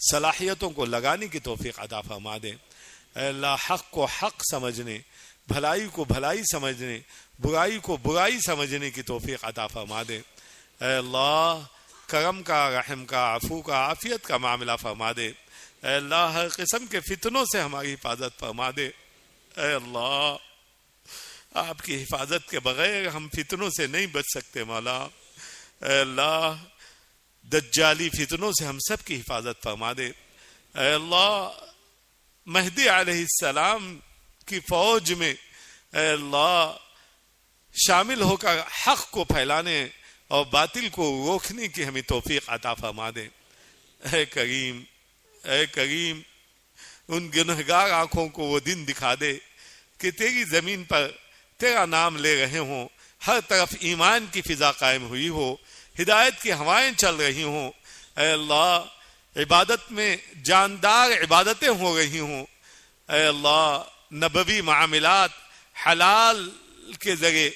صلاحیتوں کو لگانے کی توفیق عطا فرما دے. اے اللہ حق کو حق سمجھنے، بھلائی کو بھلائی سمجھنے، برائی کو برائی سمجھنے کی توفیق عطا فرما دے. اے اللہ کرم کا، رحم کا، عفو کا، عافیت کا معاملہ فرما دے. اے اللہ ہر قسم کے فتنوں سے ہماری حفاظت فرما دے. اے اللہ آپ کی حفاظت کے بغیر ہم فتنوں سے نہیں بچ سکتے مولا. اے اللہ دجالی فتنوں سے ہم سب کی حفاظت فرما دے. اے اللہ مہدی علیہ السلام کی فوج میں اے اللہ شامل ہو کر حق کو پھیلانے اور باطل کو روکنے کی ہمیں توفیق عطا فرما دے. اے کریم، اے کریم ان گنہگار آنکھوں کو وہ دن دکھا دے کہ تیری زمین پر تیرا نام لے رہے ہوں، ہر طرف ایمان کی فضا قائم ہوئی ہو، ہدایت کی ہوائیں چل رہی ہوں. اے اللہ عبادت میں جاندار عبادتیں ہو رہی ہوں. اے اللہ نبوی معاملات حلال کے ذریعے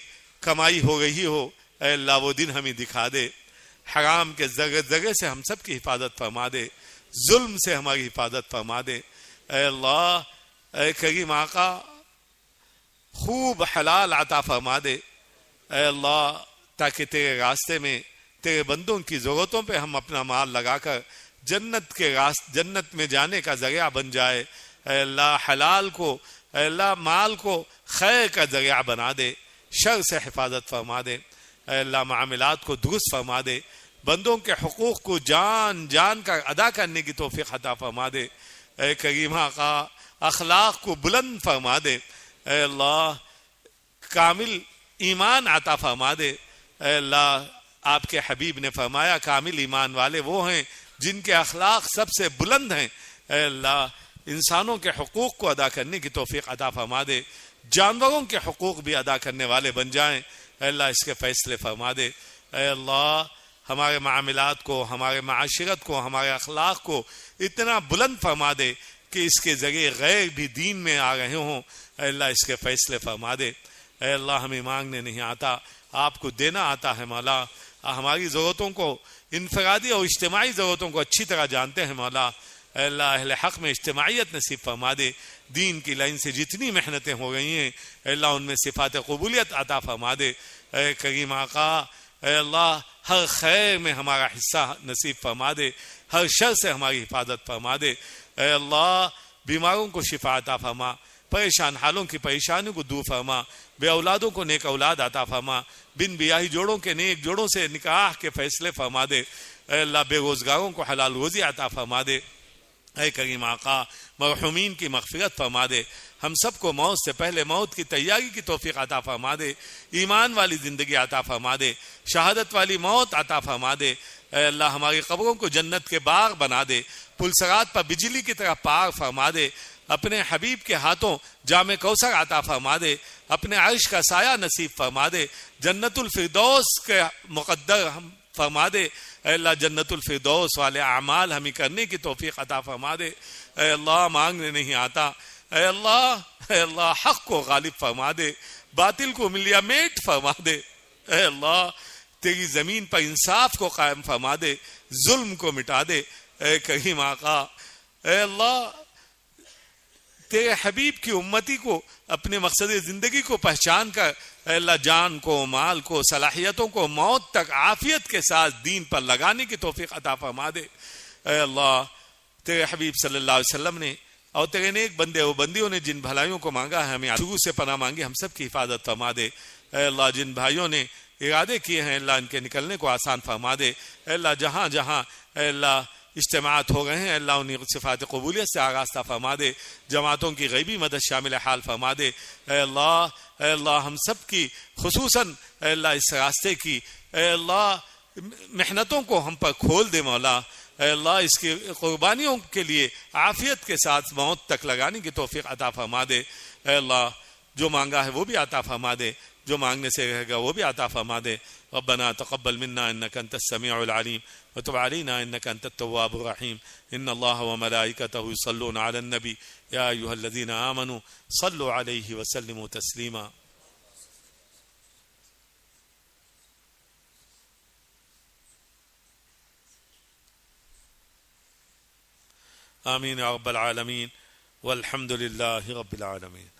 کمائی ہو رہی ہو. اے اللہ وہ دن ہمیں دکھا دے. حرام کے ذرے ذرے سے ہم سب کی حفاظت فرما دے. ظلم سے ہماری حفاظت فرما دے. اے اللہ، اے کریم آقا، خوب حلال عطا فرما دے. اے اللہ، تاکہ تیرے راستے میں تیرے بندوں کی ضرورتوں پہ ہم اپنا مال لگا کر جنت میں جانے کا ذریعہ بن جائے. اے اللہ، حلال کو، اے اللہ، مال کو خیر کا ذریعہ بنا دے، شر سے حفاظت فرما دے. اے اللہ، معاملات کو درست فرما دے، بندوں کے حقوق کو جان جان کر ادا کرنے کی توفیق عطا فرما دے. اے کریم آقا، اخلاق کو بلند فرما دے. اے اللہ، کامل ایمان عطا فرما دے. اے اللہ، آپ کے حبیب نے فرمایا کامل ایمان والے وہ ہیں جن کے اخلاق سب سے بلند ہیں. اے اللہ، انسانوں کے حقوق کو ادا کرنے کی توفیق عطا فرما دے، جانوروں کے حقوق بھی ادا کرنے والے بن جائیں. اے اللہ، اس کے فیصلے فرما دے. اے اللہ، ہمارے معاملات کو، ہمارے معاشرت کو، ہمارے اخلاق کو اتنا بلند فرما دے کہ اس کے ذریعے غیر بھی دین میں آ رہے ہوں. اے اللہ، اس کے فیصلے فرما دے. اے اللہ، ہمیں مانگنے نہیں آتا، آپ کو دینا آتا ہے مولا. ہماری ضرورتوں کو، انفرادی اور اجتماعی ضرورتوں کو اچھی طرح جانتے ہیں مولا. اے اللہ، اہل حق میں اجتماعیت نصیب فرما دے. دین کی لائن سے جتنی محنتیں ہو رہی ہیں اے اللہ، ان میں صفات قبولیت عطا فرما دے. اے کریم آقا، اے اللہ، ہر خیر میں ہمارا حصہ نصیب فرما دے، ہر شر سے ہماری حفاظت فرما دے. اے اللہ، بیماروں کو شفا عطا فرما، پریشان حالوں کی پریشانیوں کو دور فرما، بے اولادوں کو نیک اولاد عطا فرما، بن بیاہی جوڑوں کے نیک جوڑوں سے نکاح کے فیصلے فرما دے. اے اللہ، بے روزگاروں کو حلال روزی عطا فرما دے. اے کریم آقا، مرحومین کی مغفرت فرما دے. ہم سب کو موت سے پہلے موت کی تیاری کی توفیق عطا فرما دے، ایمان والی زندگی عطا فرما دے، شہادت والی موت عطا فرما دے. اے اللہ، ہماری قبروں کو جنت کے باغ بنا دے، پلسرات پر بجلی کی طرح پار فرما دے. اپنے حبیب کے ہاتھوں جام کوثر عطا فرما دے، اپنے عرش کا سایہ نصیب فرما دے، جنت الفردوس کے مقدر ہم فرما دے. اے اللہ، جنت الفردوس والے اعمال ہمیں کرنے کی توفیق عطا فرما دے. اے اللہ، مانگنے نہیں آتا. اے اللہ، حق کو غالب فرما دے، باطل کو ملیا میٹ فرما دے. اے اللہ، تیری زمین پر انصاف کو قائم فرما دے، ظلم کو مٹا دے. اے کریم آقا، اے اللہ، تیرے حبیب کی امتی کو اپنے مقصد زندگی کو پہچان کر اے اللہ، جان کو، مال کو، صلاحیتوں کو موت تک عافیت کے ساتھ دین پر لگانے کی توفیق عطا فرما دے. اے اللہ، تیرے حبیب صلی اللہ علیہ وسلم نے اور تیرے نیک بندے و بندیوں نے جن بھلائیوں کو مانگا ہے، ہمیں شروع سے پناہ مانگی، ہم سب کی حفاظت فرما دے. اے اللہ، جن بھائیوں نے ارادے کیے ہیں اللہ، ان کے نکلنے کو آسان فرما دے. اے اللہ، جہاں جہاں اے اللہ اجتماعات ہو گئے ہیں اللہ، انہیں صفات قبولیت سے آراستہ فرما دے، جماعتوں کی غیبی مدد شامل حال فرما دے. اے اللہ، ہم سب کی خصوصاً اے اللہ اس راستے کی اے اللہ محنتوں کو ہم پر کھول دے مولا. اے اللہ، اس کی قربانیوں کے لیے عافیت کے ساتھ موت تک لگانے کی توفیق عطا فرما دے. اے اللہ، جو مانگا ہے وہ بھی عطا فرما دے، جو مانگنے سے رہے گا وہ بھی عطا فرما دے. ربنا تقبل منا انك انت السميع العليم وتب علينا انك انت التواب الرحيم. ان الله وملائكته يصلون على النبي يا ايها الذين امنوا صلوا عليه وسلموا تسليما. آمین یا رب العالمین والحمد للہ رب العالمین.